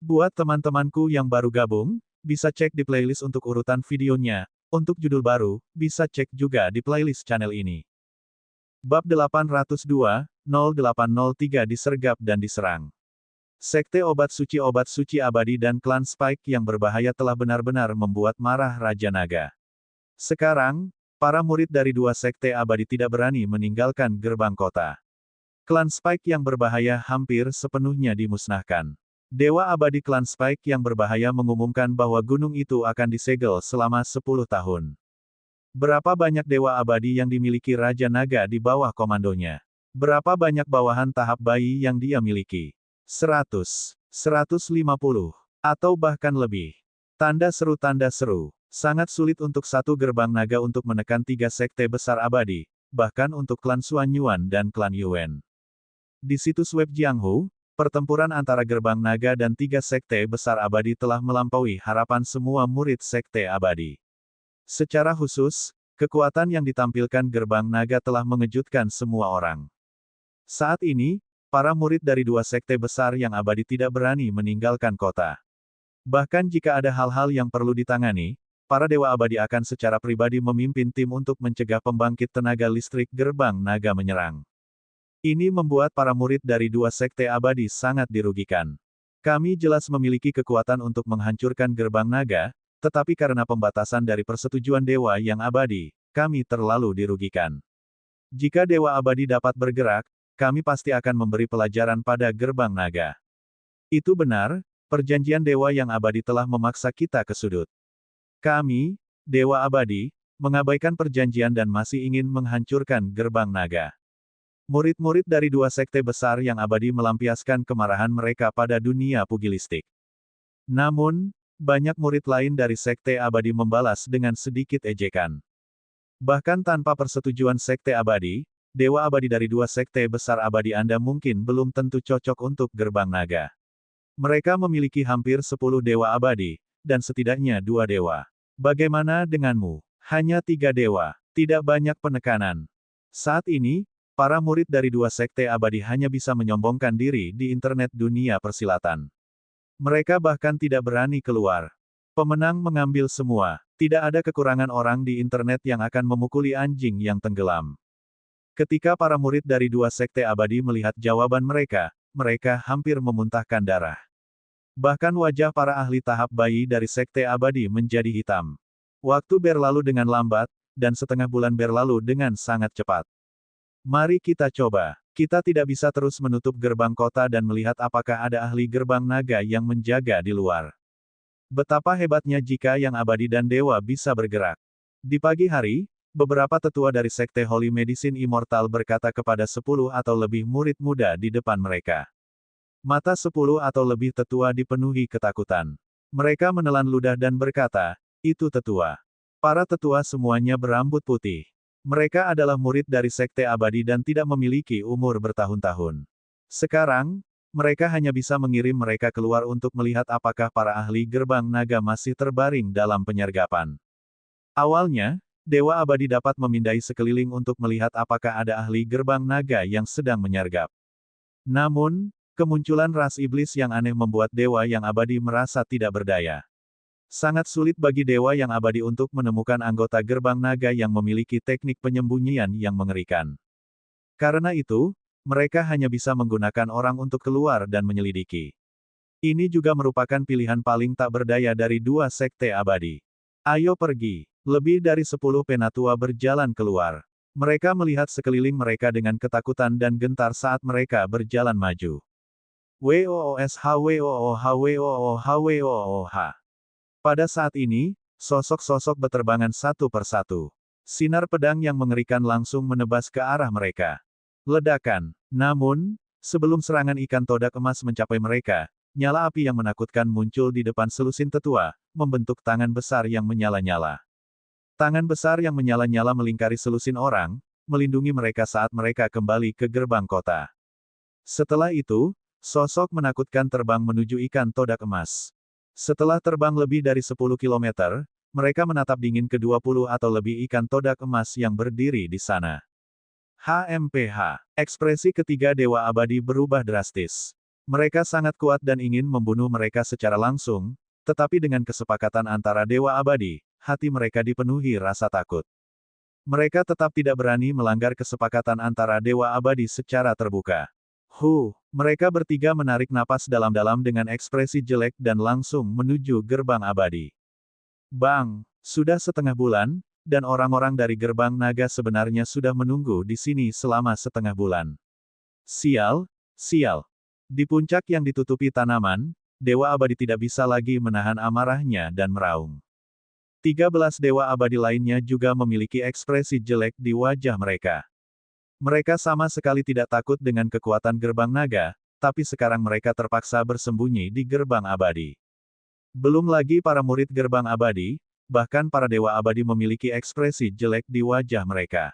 Buat teman-temanku yang baru gabung, bisa cek di playlist untuk urutan videonya. Untuk judul baru, bisa cek juga di playlist channel ini. Bab 802, 0803 disergap dan diserang. Sekte obat suci abadi dan klan Spike yang berbahaya telah benar-benar membuat marah Raja Naga. Sekarang, para murid dari dua sekte abadi tidak berani meninggalkan gerbang kota. Klan Spike yang berbahaya hampir sepenuhnya dimusnahkan. Dewa abadi klan Spike yang berbahaya mengumumkan bahwa gunung itu akan disegel selama 10 tahun. Berapa banyak dewa abadi yang dimiliki Raja Naga di bawah komandonya? Berapa banyak bawahan tahap bayi yang dia miliki? 100, 150, atau bahkan lebih. Tanda seru. Sangat sulit untuk satu gerbang naga untuk menekan tiga sekte besar abadi, bahkan untuk klan Xuan Yuan dan klan Yuan. Di situs web Jianghu, pertempuran antara gerbang naga dan tiga sekte besar abadi telah melampaui harapan semua murid sekte abadi. Secara khusus, kekuatan yang ditampilkan gerbang naga telah mengejutkan semua orang. Saat ini, para murid dari dua sekte besar yang abadi tidak berani meninggalkan kota. Bahkan jika ada hal-hal yang perlu ditangani, para dewa abadi akan secara pribadi memimpin tim untuk mencegah pembangkit tenaga listrik gerbang naga menyerang. Ini membuat para murid dari dua sekte abadi sangat dirugikan. Kami jelas memiliki kekuatan untuk menghancurkan gerbang naga, tetapi karena pembatasan dari persetujuan dewa yang abadi, kami terlalu dirugikan. Jika dewa abadi dapat bergerak, kami pasti akan memberi pelajaran pada gerbang naga. Itu benar, perjanjian dewa yang abadi telah memaksa kita ke sudut. Kami, dewa abadi, mengabaikan perjanjian dan masih ingin menghancurkan gerbang naga. Murid-murid dari dua sekte besar yang abadi melampiaskan kemarahan mereka pada dunia pugilistik. Namun, banyak murid lain dari sekte abadi membalas dengan sedikit ejekan. Bahkan tanpa persetujuan sekte abadi, dewa abadi dari dua sekte besar abadi Anda mungkin belum tentu cocok untuk gerbang naga. Mereka memiliki hampir 10 dewa abadi, dan setidaknya 2 dewa. Bagaimana denganmu? Hanya 3 dewa, tidak banyak penekanan. Saat ini, para murid dari dua sekte abadi hanya bisa menyombongkan diri di internet dunia persilatan. Mereka bahkan tidak berani keluar. Pemenang mengambil semua, tidak ada kekurangan orang di internet yang akan memukuli anjing yang tenggelam. Ketika para murid dari dua sekte abadi melihat jawaban mereka, mereka hampir memuntahkan darah. Bahkan wajah para ahli tahap bayi dari sekte abadi menjadi hitam. Waktu berlalu dengan lambat, dan setengah bulan berlalu dengan sangat cepat. Mari kita coba. Kita tidak bisa terus menutup gerbang kota dan melihat apakah ada ahli gerbang naga yang menjaga di luar. Betapa hebatnya jika yang abadi dan dewa bisa bergerak. Di pagi hari, beberapa tetua dari sekte Holy Medicine Immortal berkata kepada 10 atau lebih murid muda di depan mereka. Mata 10 atau lebih tetua dipenuhi ketakutan. Mereka menelan ludah dan berkata, itu tetua. Para tetua semuanya berambut putih. Mereka adalah murid dari sekte abadi dan tidak memiliki umur bertahun-tahun. Sekarang, mereka hanya bisa mengirim mereka keluar untuk melihat apakah para ahli gerbang naga masih terbaring dalam penyergapan. Awalnya, dewa abadi dapat memindai sekeliling untuk melihat apakah ada ahli gerbang naga yang sedang menyergap. Namun, kemunculan ras iblis yang aneh membuat dewa yang abadi merasa tidak berdaya. Sangat sulit bagi dewa yang abadi untuk menemukan anggota gerbang naga yang memiliki teknik penyembunyian yang mengerikan. Karena itu, mereka hanya bisa menggunakan orang untuk keluar dan menyelidiki. Ini juga merupakan pilihan paling tak berdaya dari dua sekte abadi. Ayo pergi. Lebih dari 10 penatua berjalan keluar. Mereka melihat sekeliling mereka dengan ketakutan dan gentar saat mereka berjalan maju. WOOSHWOOHWOOHWOOH. Pada saat ini, sosok-sosok beterbangan satu persatu. Sinar pedang yang mengerikan langsung menebas ke arah mereka. Ledakan. Namun, sebelum serangan ikan todak emas mencapai mereka, nyala api yang menakutkan muncul di depan selusin tetua, membentuk tangan besar yang menyala-nyala. Tangan besar yang menyala-nyala melingkari selusin orang, melindungi mereka saat mereka kembali ke gerbang kota. Setelah itu, sosok menakutkan terbang menuju ikan todak emas. Setelah terbang lebih dari 10 km, mereka menatap dingin ke-20 atau lebih ikan todak emas yang berdiri di sana. HMPH. Ekspresi ketiga dewa abadi berubah drastis. Mereka sangat kuat dan ingin membunuh mereka secara langsung, tetapi dengan kesepakatan antara Dewa Abadi, hati mereka dipenuhi rasa takut. Mereka tetap tidak berani melanggar kesepakatan antara Dewa Abadi secara terbuka. Mereka bertiga menarik napas dalam-dalam dengan ekspresi jelek dan langsung menuju gerbang abadi. Bang, sudah setengah bulan, dan orang-orang dari gerbang naga sebenarnya sudah menunggu di sini selama setengah bulan. Sial, sial. Di puncak yang ditutupi tanaman, Dewa Abadi tidak bisa lagi menahan amarahnya dan meraung. 13 Dewa Abadi lainnya juga memiliki ekspresi jelek di wajah mereka. Mereka sama sekali tidak takut dengan kekuatan gerbang naga, tapi sekarang mereka terpaksa bersembunyi di gerbang abadi. Belum lagi para murid gerbang abadi, bahkan para Dewa Abadi memiliki ekspresi jelek di wajah mereka.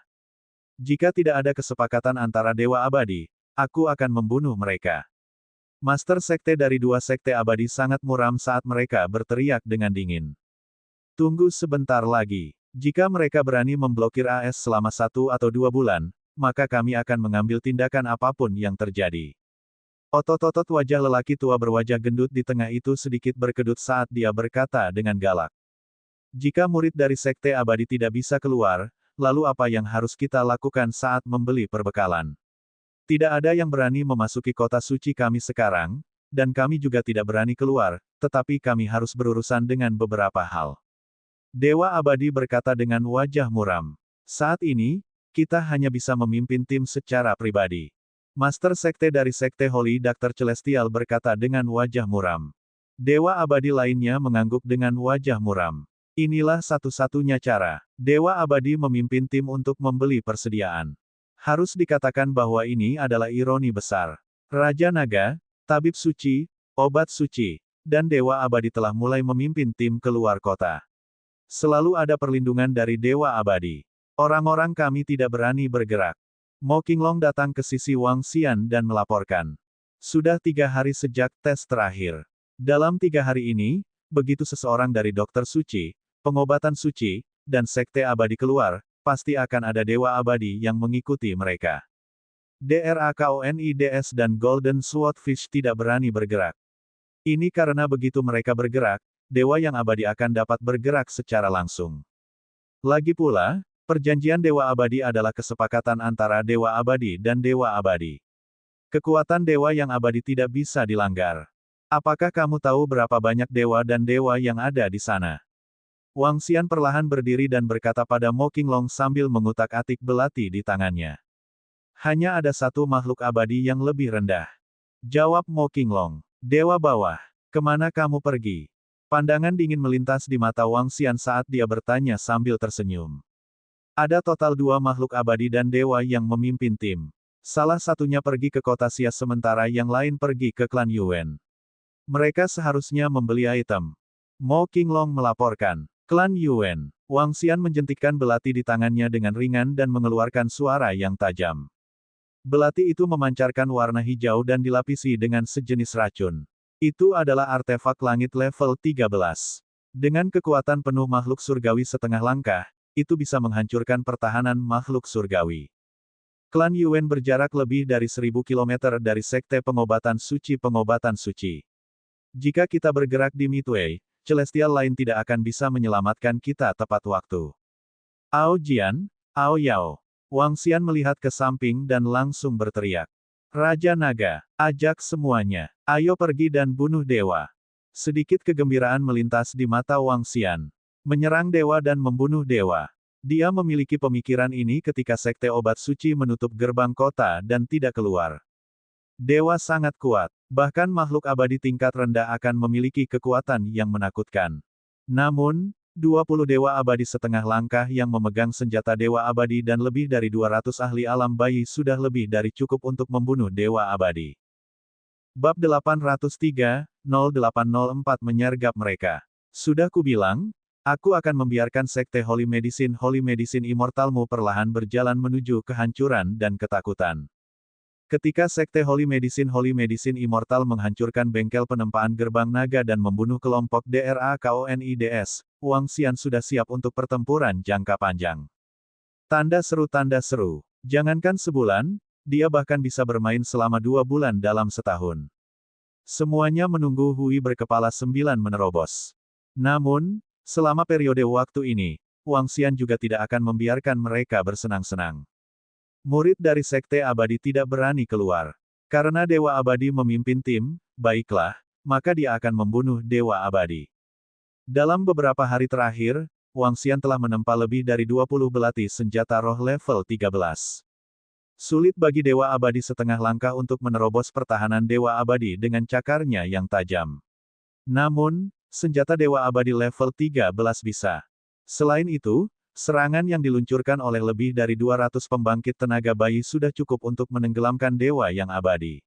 Jika tidak ada kesepakatan antara Dewa Abadi, aku akan membunuh mereka. Master Sekte dari dua Sekte Abadi sangat muram saat mereka berteriak dengan dingin. Tunggu sebentar lagi. Jika mereka berani memblokir AS selama 1 atau 2 bulan, maka kami akan mengambil tindakan apapun yang terjadi. Otot-otot wajah lelaki tua berwajah gendut di tengah itu sedikit berkedut saat dia berkata dengan galak. Jika murid dari Sekte Abadi tidak bisa keluar, lalu apa yang harus kita lakukan saat membeli perbekalan? Tidak ada yang berani memasuki kota suci kami sekarang, dan kami juga tidak berani keluar, tetapi kami harus berurusan dengan beberapa hal. Dewa Abadi berkata dengan wajah muram. Saat ini, kita hanya bisa memimpin tim secara pribadi. Master Sekte dari Sekte Holy Dr. Celestial berkata dengan wajah muram. Dewa Abadi lainnya mengangguk dengan wajah muram. Inilah satu-satunya cara. Dewa Abadi memimpin tim untuk membeli persediaan. Harus dikatakan bahwa ini adalah ironi besar. Raja Naga, Tabib Suci, Obat Suci, dan Dewa Abadi telah mulai memimpin tim keluar kota. Selalu ada perlindungan dari Dewa Abadi. Orang-orang kami tidak berani bergerak. Mo Qinglong datang ke sisi Wang Xian dan melaporkan. Sudah 3 hari sejak tes terakhir. Dalam 3 hari ini, begitu seseorang dari Dokter Suci, Pengobatan Suci, dan Sekte Abadi keluar, pasti akan ada Dewa Abadi yang mengikuti mereka. Drakonids dan Golden Swordfish tidak berani bergerak. Ini karena begitu mereka bergerak, Dewa yang abadi akan dapat bergerak secara langsung. Lagi pula, perjanjian Dewa Abadi adalah kesepakatan antara Dewa Abadi dan Dewa Abadi. Kekuatan Dewa yang abadi tidak bisa dilanggar. Apakah kamu tahu berapa banyak Dewa dan Dewa yang ada di sana? Wang Xian perlahan berdiri dan berkata pada Mo Qinglong sambil mengutak-atik belati di tangannya. Hanya ada satu makhluk abadi yang lebih rendah. Jawab Mo Qinglong. Dewa bawah. Kemana kamu pergi? Pandangan dingin melintas di mata Wang Xian saat dia bertanya sambil tersenyum. Ada total 2 makhluk abadi dan dewa yang memimpin tim. Salah satunya pergi ke kota Xia sementara yang lain pergi ke klan Yuan. Mereka seharusnya membeli item. Mo Qinglong melaporkan. Klan Yuan. Wang Xian menjentikkan belati di tangannya dengan ringan dan mengeluarkan suara yang tajam. Belati itu memancarkan warna hijau dan dilapisi dengan sejenis racun. Itu adalah artefak langit level 13. Dengan kekuatan penuh makhluk surgawi setengah langkah, itu bisa menghancurkan pertahanan makhluk surgawi. Klan Yuan berjarak lebih dari 1000 km dari Sekte Pengobatan Suci. Jika kita bergerak di Midway, Celestial lain tidak akan bisa menyelamatkan kita tepat waktu. Ao Jian, Ao Yao. Wang Xian melihat ke samping dan langsung berteriak. Raja Naga, ajak semuanya. Ayo pergi dan bunuh dewa. Sedikit kegembiraan melintas di mata Wang Xian. Menyerang dewa dan membunuh dewa. Dia memiliki pemikiran ini ketika Sekte Obat Suci menutup gerbang kota dan tidak keluar. Dewa sangat kuat, bahkan makhluk abadi tingkat rendah akan memiliki kekuatan yang menakutkan. Namun, 20 dewa abadi setengah langkah yang memegang senjata dewa abadi dan lebih dari 200 ahli alam bayi sudah lebih dari cukup untuk membunuh dewa abadi. Bab 803, 0804 menyergap mereka. Sudah kubilang, aku akan membiarkan Sekte Holy Medicine Immortalmu perlahan berjalan menuju kehancuran dan ketakutan. Ketika Sekte Holy Medicine Immortal menghancurkan bengkel penempaan gerbang naga dan membunuh kelompok Drakonids, Wang Xian sudah siap untuk pertempuran jangka panjang. Tanda seru. Jangankan sebulan, dia bahkan bisa bermain selama 2 bulan dalam setahun. Semuanya menunggu Hui berkepala 9 menerobos. Namun, selama periode waktu ini, Wang Xian juga tidak akan membiarkan mereka bersenang-senang. Murid dari Sekte Abadi tidak berani keluar. Karena Dewa Abadi memimpin tim, baiklah, maka dia akan membunuh Dewa Abadi. Dalam beberapa hari terakhir, Wang Xian telah menempa lebih dari 20 belati senjata roh level 13. Sulit bagi Dewa Abadi setengah langkah untuk menerobos pertahanan Dewa Abadi dengan cakarnya yang tajam. Namun, senjata Dewa Abadi level 13 bisa. Selain itu, serangan yang diluncurkan oleh lebih dari 200 pembangkit tenaga bayi sudah cukup untuk menenggelamkan Dewa yang abadi.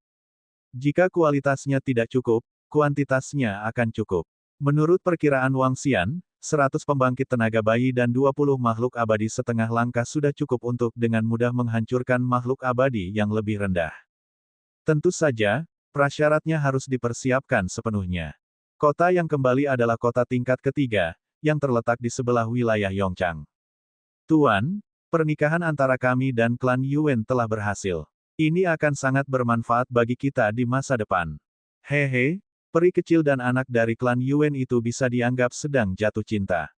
Jika kualitasnya tidak cukup, kuantitasnya akan cukup. Menurut perkiraan Wang Xian, 100 pembangkit tenaga bayi dan 20 makhluk abadi setengah langkah sudah cukup untuk dengan mudah menghancurkan makhluk abadi yang lebih rendah. Tentu saja, prasyaratnya harus dipersiapkan sepenuhnya. Kota yang kembali adalah kota tingkat ketiga, yang terletak di sebelah wilayah Yongchang. Tuan, pernikahan antara kami dan klan Yuan telah berhasil. Ini akan sangat bermanfaat bagi kita di masa depan. Hehe. Peri kecil dan anak dari klan Yuan itu bisa dianggap sedang jatuh cinta.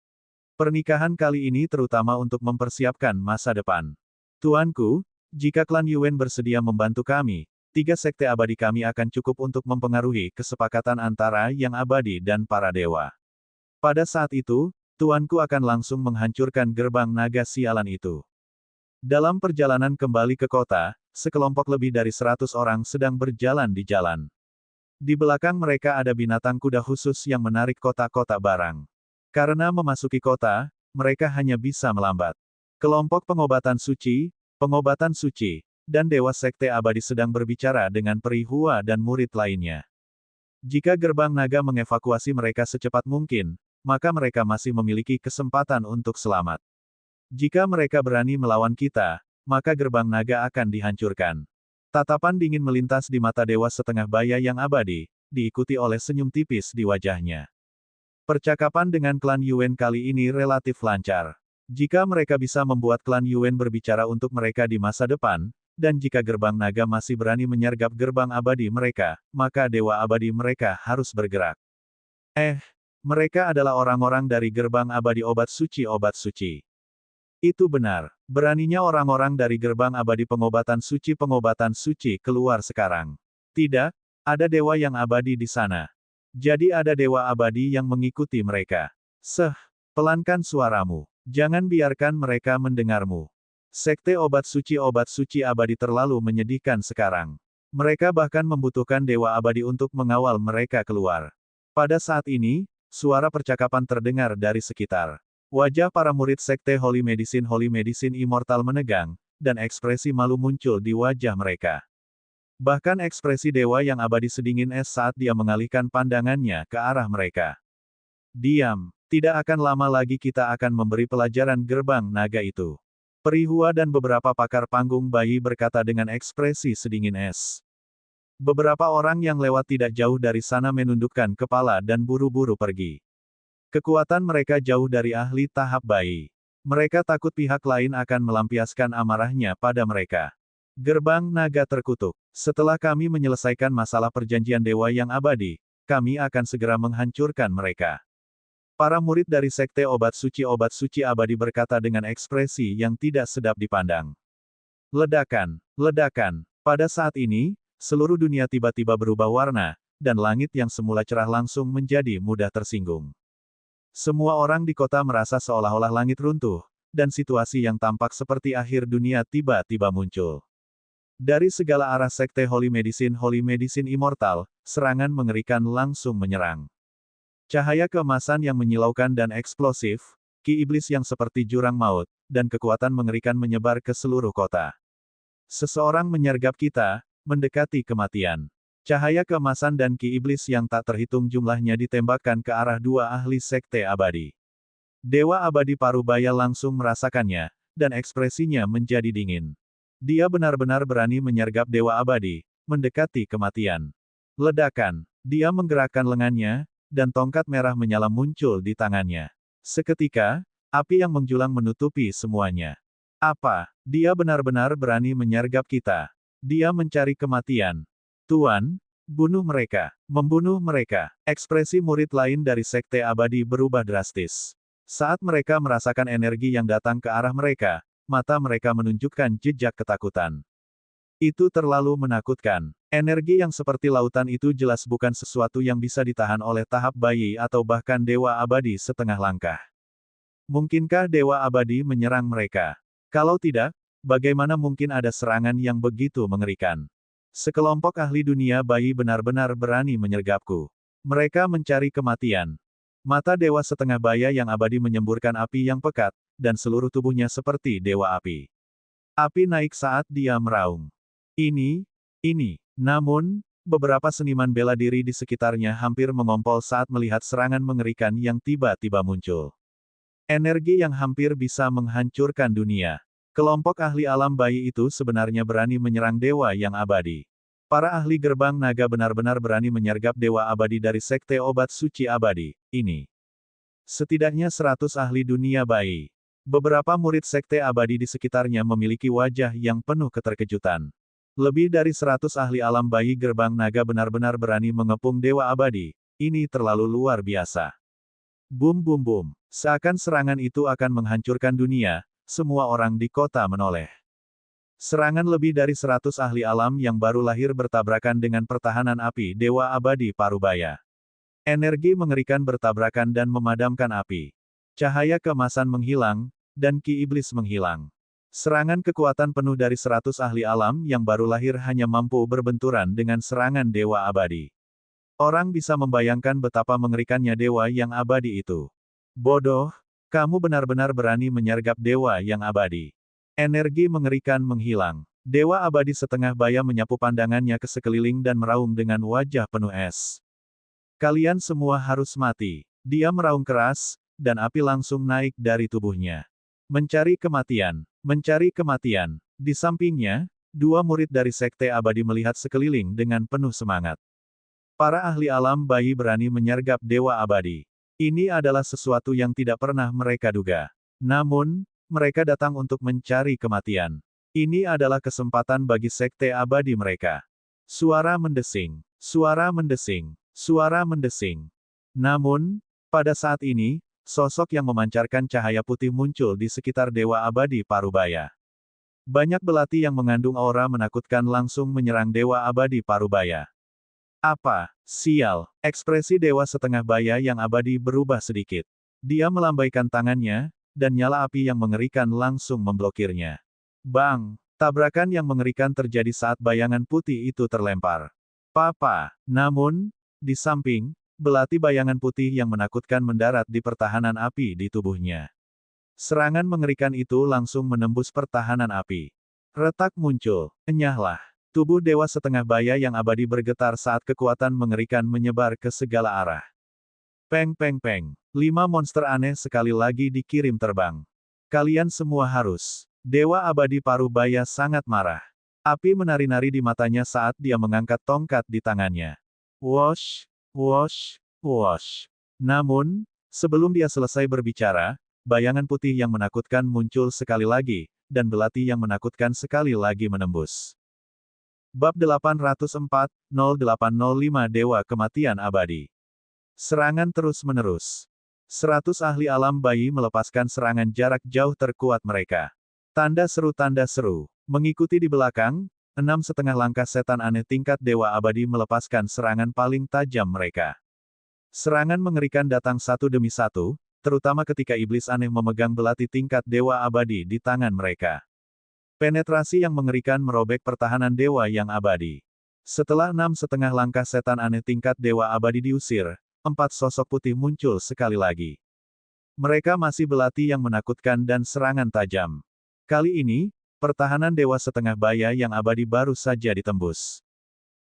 Pernikahan kali ini terutama untuk mempersiapkan masa depan. Tuanku, jika klan Yuan bersedia membantu kami, 3 sekte abadi kami akan cukup untuk mempengaruhi kesepakatan antara yang abadi dan para dewa. Pada saat itu, tuanku akan langsung menghancurkan gerbang naga sialan itu. Dalam perjalanan kembali ke kota, sekelompok lebih dari 100 orang sedang berjalan di jalan. Di belakang mereka ada binatang kuda khusus yang menarik kotak-kotak barang. Karena memasuki kota, mereka hanya bisa melambat. Kelompok pengobatan suci, dan Dewa Sekte Abadi sedang berbicara dengan Peri Hua dan murid lainnya. Jika gerbang naga mengevakuasi mereka secepat mungkin, maka mereka masih memiliki kesempatan untuk selamat. Jika mereka berani melawan kita, maka gerbang naga akan dihancurkan. Tatapan dingin melintas di mata Dewa Setengah Baya yang abadi, diikuti oleh senyum tipis di wajahnya. Percakapan dengan klan Yuan kali ini relatif lancar. Jika mereka bisa membuat klan Yuan berbicara untuk mereka di masa depan, dan jika gerbang naga masih berani menyergap gerbang abadi mereka, maka Dewa Abadi mereka harus bergerak. Mereka adalah orang-orang dari gerbang abadi obat suci. Itu benar. Beraninya orang-orang dari gerbang abadi pengobatan suci keluar sekarang. Tidak, ada dewa yang abadi di sana. Jadi ada dewa abadi yang mengikuti mereka. Pelankan suaramu. Jangan biarkan mereka mendengarmu. Sekte obat suci abadi terlalu menyedihkan sekarang. Mereka bahkan membutuhkan dewa abadi untuk mengawal mereka keluar. Pada saat ini, suara percakapan terdengar dari sekitar. Wajah para murid Sekte Holy Medicine Immortal menegang, dan ekspresi malu muncul di wajah mereka. Bahkan ekspresi dewa yang abadi sedingin es saat dia mengalihkan pandangannya ke arah mereka. Diam, tidak akan lama lagi kita akan memberi pelajaran gerbang naga itu. Peri Hua dan beberapa pakar panggung bayi berkata dengan ekspresi sedingin es. Beberapa orang yang lewat tidak jauh dari sana menundukkan kepala dan buru-buru pergi. Kekuatan mereka jauh dari ahli tahap bayi. Mereka takut pihak lain akan melampiaskan amarahnya pada mereka. Gerbang naga terkutuk. Setelah kami menyelesaikan masalah perjanjian dewa yang abadi, kami akan segera menghancurkan mereka. Para murid dari Sekte obat suci abadi berkata dengan ekspresi yang tidak sedap dipandang. Ledakan. Pada saat ini, seluruh dunia tiba-tiba berubah warna, dan langit yang semula cerah langsung menjadi mudah tersinggung. Semua orang di kota merasa seolah-olah langit runtuh, dan situasi yang tampak seperti akhir dunia tiba-tiba muncul. Dari segala arah Sekte Holy Medicine Immortal, serangan mengerikan langsung menyerang. Cahaya keemasan yang menyilaukan dan eksplosif, ki iblis yang seperti jurang maut, dan kekuatan mengerikan menyebar ke seluruh kota. Seseorang menyergap kita, mendekati kematian. Cahaya keemasan dan ki iblis yang tak terhitung jumlahnya ditembakkan ke arah 2 ahli sekte abadi. Dewa abadi Parubaya langsung merasakannya, dan ekspresinya menjadi dingin. Dia benar-benar berani menyergap dewa abadi, mendekati kematian. Ledakan. Dia menggerakkan lengannya, dan tongkat merah menyala muncul di tangannya. Seketika, api yang menjulang menutupi semuanya. Apa? Dia benar-benar berani menyergap kita. Dia mencari kematian. Tuan, Bunuh mereka. Membunuh mereka. Ekspresi murid lain dari Sekte Abadi berubah drastis. Saat mereka merasakan energi yang datang ke arah mereka, mata mereka menunjukkan jejak ketakutan. Itu terlalu menakutkan. Energi yang seperti lautan itu jelas bukan sesuatu yang bisa ditahan oleh tahap bayi atau bahkan Dewa Abadi setengah langkah. Mungkinkah Dewa Abadi menyerang mereka? Kalau tidak, bagaimana mungkin ada serangan yang begitu mengerikan? Sekelompok ahli dunia bayi benar-benar berani menyergapku. Mereka mencari kematian. Mata Dewa setengah baya yang abadi menyemburkan api yang pekat, dan seluruh tubuhnya seperti Dewa Api. Api naik saat dia meraung. Ini. Namun, beberapa seniman bela diri di sekitarnya hampir mengompol saat melihat serangan mengerikan yang tiba-tiba muncul. Energi yang hampir bisa menghancurkan dunia. Kelompok ahli alam bayi itu sebenarnya berani menyerang dewa yang abadi. Para ahli gerbang naga benar-benar berani menyergap dewa abadi dari sekte obat suci abadi, ini. Setidaknya 100 ahli dunia bayi. Beberapa murid sekte abadi di sekitarnya memiliki wajah yang penuh keterkejutan. Lebih dari 100 ahli alam bayi gerbang naga benar-benar berani mengepung dewa abadi, ini terlalu luar biasa. Bum bum bum, seakan serangan itu akan menghancurkan dunia. Semua orang di kota menoleh. Serangan lebih dari 100 ahli alam yang baru lahir bertabrakan dengan pertahanan api Dewa Abadi Parubaya. Energi mengerikan bertabrakan dan memadamkan api. Cahaya keemasan menghilang, dan ki iblis menghilang. Serangan kekuatan penuh dari 100 ahli alam yang baru lahir hanya mampu berbenturan dengan serangan Dewa Abadi. Orang bisa membayangkan betapa mengerikannya Dewa yang abadi itu. Bodoh. Kamu benar-benar berani menyergap dewa yang abadi. Energi mengerikan menghilang. Dewa abadi setengah baya menyapu pandangannya ke sekeliling dan meraung dengan wajah penuh es. Kalian semua harus mati. Dia meraung keras, dan api langsung naik dari tubuhnya. Mencari kematian. Mencari kematian. Di sampingnya, dua murid dari sekte abadi melihat sekeliling dengan penuh semangat. Para ahli alam bayi berani menyergap dewa abadi. Ini adalah sesuatu yang tidak pernah mereka duga. Namun, mereka datang untuk mencari kematian. Ini adalah kesempatan bagi sekte abadi mereka. Suara mendesing. Suara mendesing. Suara mendesing. Namun, pada saat ini, sosok yang memancarkan cahaya putih muncul di sekitar Dewa Abadi Parubaya. Banyak belati yang mengandung aura menakutkan langsung menyerang Dewa Abadi Parubaya. Apa? Sial. Ekspresi dewa setengah baya yang abadi berubah sedikit. Dia melambaikan tangannya, dan nyala api yang mengerikan langsung memblokirnya. Bang! Tabrakan yang mengerikan terjadi saat bayangan putih itu terlempar. Papa! Namun, di samping, belati bayangan putih yang menakutkan mendarat di pertahanan api di tubuhnya. Serangan mengerikan itu langsung menembus pertahanan api. Retak muncul. Enyahlah. Tubuh dewa setengah baya yang abadi bergetar saat kekuatan mengerikan menyebar ke segala arah. Peng peng peng. 5 monster aneh sekali lagi dikirim terbang. Kalian semua harus. Dewa abadi Parubaya sangat marah. Api menari-nari di matanya saat dia mengangkat tongkat di tangannya. Wosh, wosh, wosh. Namun, sebelum dia selesai berbicara, bayangan putih yang menakutkan muncul sekali lagi, dan belati yang menakutkan sekali lagi menembus. Bab 804, 0805 Dewa Kematian Abadi. Serangan terus-menerus. 100 ahli alam bayi melepaskan serangan jarak jauh terkuat mereka. Tanda seru. Mengikuti di belakang, 6,5 langkah setan aneh tingkat Dewa Abadi melepaskan serangan paling tajam mereka. Serangan mengerikan datang satu demi satu, terutama ketika iblis aneh memegang belati tingkat Dewa Abadi di tangan mereka. Penetrasi yang mengerikan merobek pertahanan dewa yang abadi. Setelah 6,5 langkah setan aneh tingkat dewa abadi diusir, 4 sosok putih muncul sekali lagi. Mereka masih belati yang menakutkan dan serangan tajam. Kali ini, pertahanan dewa setengah baya yang abadi baru saja ditembus.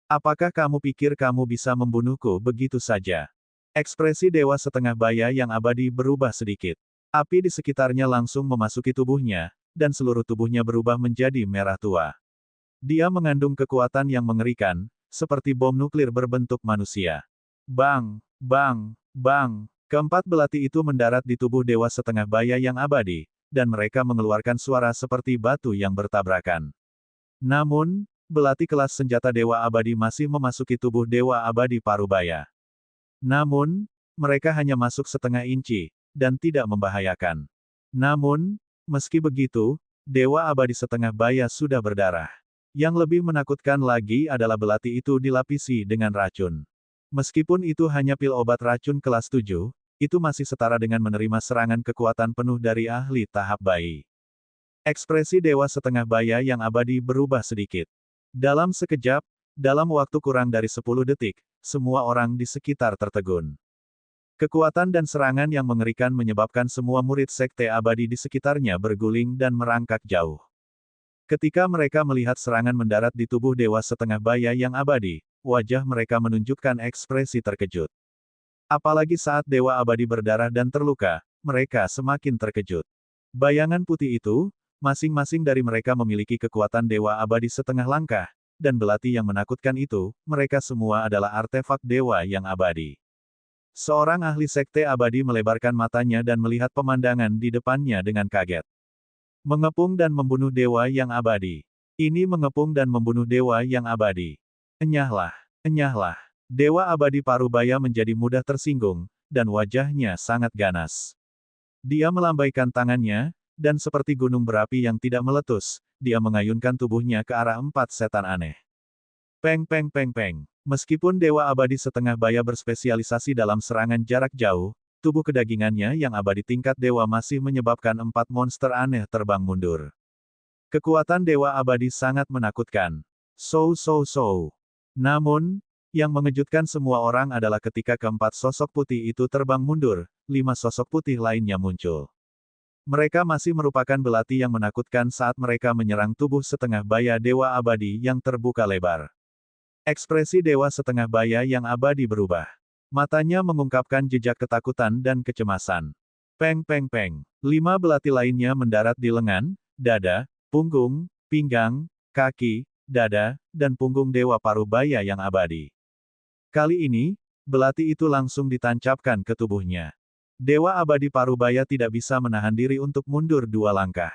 Apakah kamu pikir kamu bisa membunuhku begitu saja? Ekspresi dewa setengah baya yang abadi berubah sedikit. Api di sekitarnya langsung memasuki tubuhnya, dan seluruh tubuhnya berubah menjadi merah tua. Dia mengandung kekuatan yang mengerikan, seperti bom nuklir berbentuk manusia. Bang, bang, bang. Keempat belati itu mendarat di tubuh dewa setengah baya yang abadi, dan mereka mengeluarkan suara seperti batu yang bertabrakan. Namun, belati kelas senjata Dewa Abadi masih memasuki tubuh Dewa Abadi Parubaya. Namun, mereka hanya masuk setengah inci, dan tidak membahayakan. Namun, meski begitu, Dewa Abadi setengah baya sudah berdarah. Yang lebih menakutkan lagi adalah belati itu dilapisi dengan racun. Meskipun itu hanya pil obat racun kelas 7, itu masih setara dengan menerima serangan kekuatan penuh dari ahli tahap bayi. Ekspresi Dewa setengah baya yang abadi berubah sedikit. Dalam sekejap, dalam waktu kurang dari 10 detik, semua orang di sekitar tertegun. Kekuatan dan serangan yang mengerikan menyebabkan semua murid sekte abadi di sekitarnya berguling dan merangkak jauh. Ketika mereka melihat serangan mendarat di tubuh Dewa setengah baya yang abadi, wajah mereka menunjukkan ekspresi terkejut. Apalagi saat Dewa Abadi berdarah dan terluka, mereka semakin terkejut. Bayangan putih itu, masing-masing dari mereka memiliki kekuatan Dewa Abadi setengah langkah, dan belati yang menakutkan itu, mereka semua adalah artefak Dewa yang abadi. Seorang ahli sekte abadi melebarkan matanya dan melihat pemandangan di depannya dengan kaget. Mengepung dan membunuh Dewa yang abadi. Ini mengepung dan membunuh Dewa yang abadi. Enyahlah, enyahlah. Dewa Abadi Parubaya menjadi mudah tersinggung, dan wajahnya sangat ganas. Dia melambaikan tangannya, dan seperti gunung berapi yang tidak meletus, dia mengayunkan tubuhnya ke arah 4 setan aneh. Peng peng peng peng. Meskipun Dewa Abadi setengah baya berspesialisasi dalam serangan jarak jauh, tubuh kedagingannya yang abadi tingkat Dewa masih menyebabkan 4 monster aneh terbang mundur. Kekuatan Dewa Abadi sangat menakutkan. So. Namun, yang mengejutkan semua orang adalah ketika keempat sosok putih itu terbang mundur, 5 sosok putih lainnya muncul. Mereka masih merupakan belati yang menakutkan saat mereka menyerang tubuh setengah baya Dewa Abadi yang terbuka lebar. Ekspresi Dewa setengah baya yang abadi berubah. Matanya mengungkapkan jejak ketakutan dan kecemasan. Peng peng peng. 5 belati lainnya mendarat di lengan, dada, punggung, pinggang, kaki, dada, dan punggung Dewa Parubaya yang abadi. Kali ini, belati itu langsung ditancapkan ke tubuhnya. Dewa Abadi Parubaya tidak bisa menahan diri untuk mundur 2 langkah.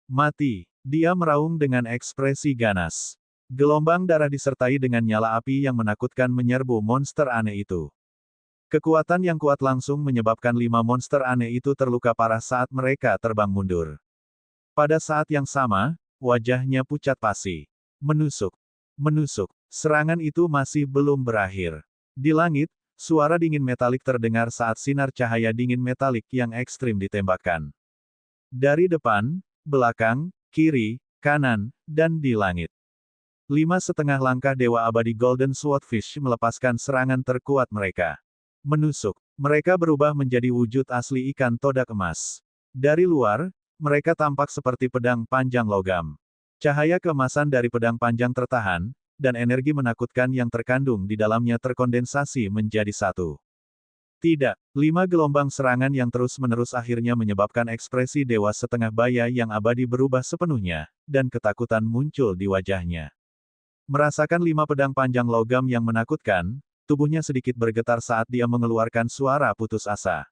Mati. Dia meraung dengan ekspresi ganas. Gelombang darah disertai dengan nyala api yang menakutkan menyerbu monster aneh itu. Kekuatan yang kuat langsung menyebabkan 5 monster aneh itu terluka parah saat mereka terbang mundur. Pada saat yang sama, wajahnya pucat pasi. Menusuk. Menusuk. Serangan itu masih belum berakhir. Di langit, suara dingin metalik terdengar saat sinar cahaya dingin metalik yang ekstrim ditembakkan. Dari depan, belakang, kiri, kanan, dan di langit. 5,5 langkah Dewa Abadi Golden Swordfish melepaskan serangan terkuat mereka. Menusuk. Mereka berubah menjadi wujud asli ikan todak emas. Dari luar, mereka tampak seperti pedang panjang logam. Cahaya keemasan dari pedang panjang tertahan, dan energi menakutkan yang terkandung di dalamnya terkondensasi menjadi satu. Tidak, 5 gelombang serangan yang terus-menerus akhirnya menyebabkan ekspresi Dewa setengah baya yang abadi berubah sepenuhnya, dan ketakutan muncul di wajahnya. Merasakan 5 pedang panjang logam yang menakutkan, tubuhnya sedikit bergetar saat dia mengeluarkan suara putus asa.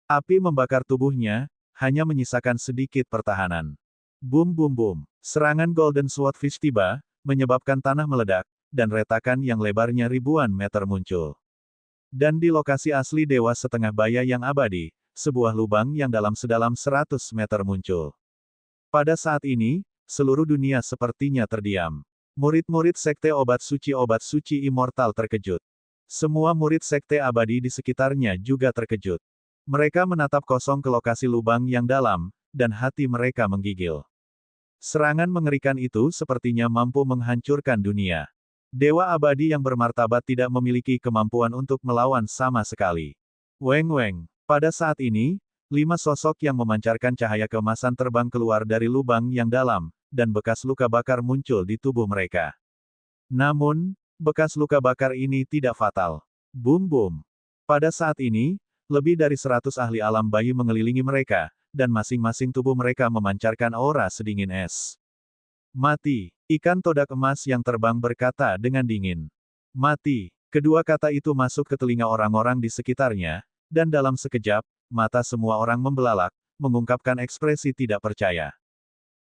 Api membakar tubuhnya, hanya menyisakan sedikit pertahanan. Boom boom boom. Serangan Golden Swordfish tiba, menyebabkan tanah meledak, dan retakan yang lebarnya ribuan meter muncul. Dan di lokasi asli Dewa setengah baya yang abadi, sebuah lubang yang sedalam 100 meter muncul. Pada saat ini, seluruh dunia sepertinya terdiam. Murid-murid sekte obat suci immortal terkejut. Semua murid sekte abadi di sekitarnya juga terkejut. Mereka menatap kosong ke lokasi lubang yang dalam, dan hati mereka menggigil. Serangan mengerikan itu sepertinya mampu menghancurkan dunia. Dewa abadi yang bermartabat tidak memiliki kemampuan untuk melawan sama sekali. Weng weng. Pada saat ini, 5 sosok yang memancarkan cahaya keemasan terbang keluar dari lubang yang dalam, dan bekas luka bakar muncul di tubuh mereka. Namun, bekas luka bakar ini tidak fatal. Boom boom. Pada saat ini, lebih dari 100 ahli alam bayi mengelilingi mereka, dan masing-masing tubuh mereka memancarkan aura sedingin es. Mati. Ikan todak emas yang terbang berkata dengan dingin. Mati. Kedua kata itu masuk ke telinga orang-orang di sekitarnya, dan dalam sekejap, mata semua orang membelalak, mengungkapkan ekspresi tidak percaya.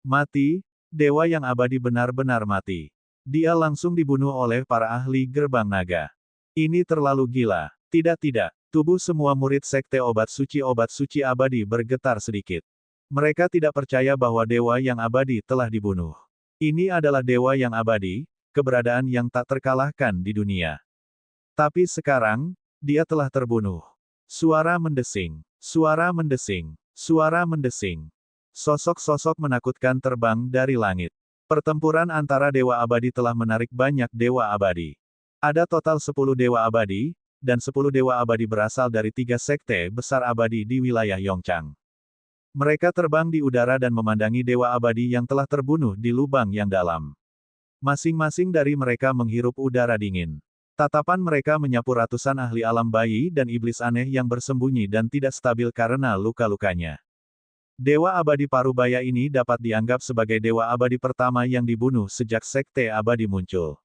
Mati. Dewa yang abadi benar-benar mati. Dia langsung dibunuh oleh para ahli gerbang naga. Ini terlalu gila. Tidak. Tubuh semua murid sekte obat suci abadi bergetar sedikit. Mereka tidak percaya bahwa dewa yang abadi telah dibunuh. Ini adalah dewa yang abadi, keberadaan yang tak terkalahkan di dunia. Tapi sekarang, dia telah terbunuh. Suara mendesing. Suara mendesing. Suara mendesing. Sosok-sosok menakutkan terbang dari langit. Pertempuran antara dewa abadi telah menarik banyak dewa abadi. Ada total 10 dewa abadi, dan 10 dewa abadi berasal dari 3 sekte besar abadi di wilayah Yongchang. Mereka terbang di udara dan memandangi dewa abadi yang telah terbunuh di lubang yang dalam. Masing-masing dari mereka menghirup udara dingin. Tatapan mereka menyapu ratusan ahli alam bayi dan iblis aneh yang bersembunyi dan tidak stabil karena luka-lukanya. Dewa abadi Parubaya ini dapat dianggap sebagai dewa abadi pertama yang dibunuh sejak sekte abadi muncul.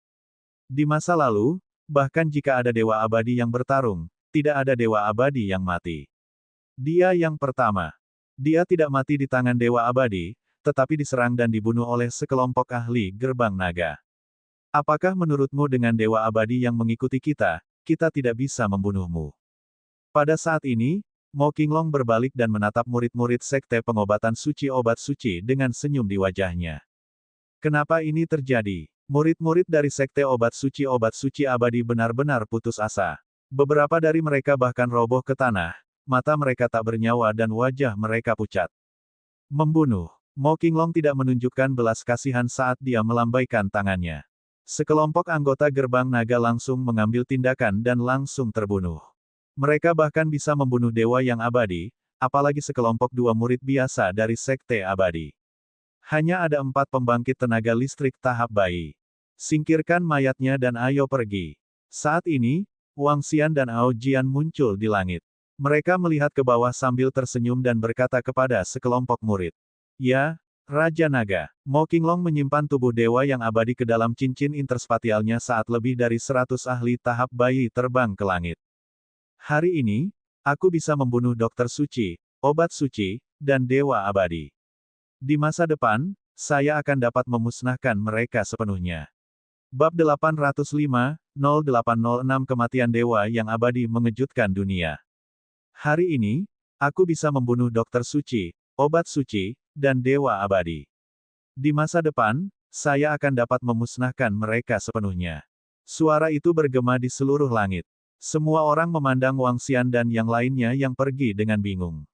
Di masa lalu, bahkan jika ada dewa abadi yang bertarung, tidak ada dewa abadi yang mati. Dia yang pertama. Dia tidak mati di tangan dewa abadi, tetapi diserang dan dibunuh oleh sekelompok ahli gerbang naga. Apakah menurutmu dengan dewa abadi yang mengikuti kita tidak bisa membunuhmu? Pada saat ini, Mo Qinglong berbalik dan menatap murid-murid sekte pengobatan suci obat suci dengan senyum di wajahnya. Kenapa ini terjadi? Murid-murid dari sekte obat suci abadi benar-benar putus asa. Beberapa dari mereka bahkan roboh ke tanah, mata mereka tak bernyawa dan wajah mereka pucat. Membunuh. Mo Qinglong tidak menunjukkan belas kasihan saat dia melambaikan tangannya. Sekelompok anggota gerbang naga langsung mengambil tindakan dan langsung terbunuh. Mereka bahkan bisa membunuh dewa yang abadi, apalagi sekelompok 2 murid biasa dari sekte abadi. Hanya ada 4 pembangkit tenaga listrik tahap bayi. Singkirkan mayatnya dan ayo pergi. Saat ini, Wang Xian dan Ao Jian muncul di langit. Mereka melihat ke bawah sambil tersenyum dan berkata kepada sekelompok murid. Ya, Raja Naga. Mo Qinglong menyimpan tubuh dewa yang abadi ke dalam cincin interspatialnya saat lebih dari 100 ahli tahap bayi terbang ke langit. Hari ini, aku bisa membunuh dokter suci, obat suci, dan dewa abadi. Di masa depan, saya akan dapat memusnahkan mereka sepenuhnya. Bab 805, 0806 Kematian Dewa yang Abadi mengejutkan dunia. Hari ini, aku bisa membunuh dokter suci, obat suci, dan dewa abadi. Di masa depan, saya akan dapat memusnahkan mereka sepenuhnya. Suara itu bergema di seluruh langit. Semua orang memandang Wang Xian dan yang lainnya yang pergi dengan bingung.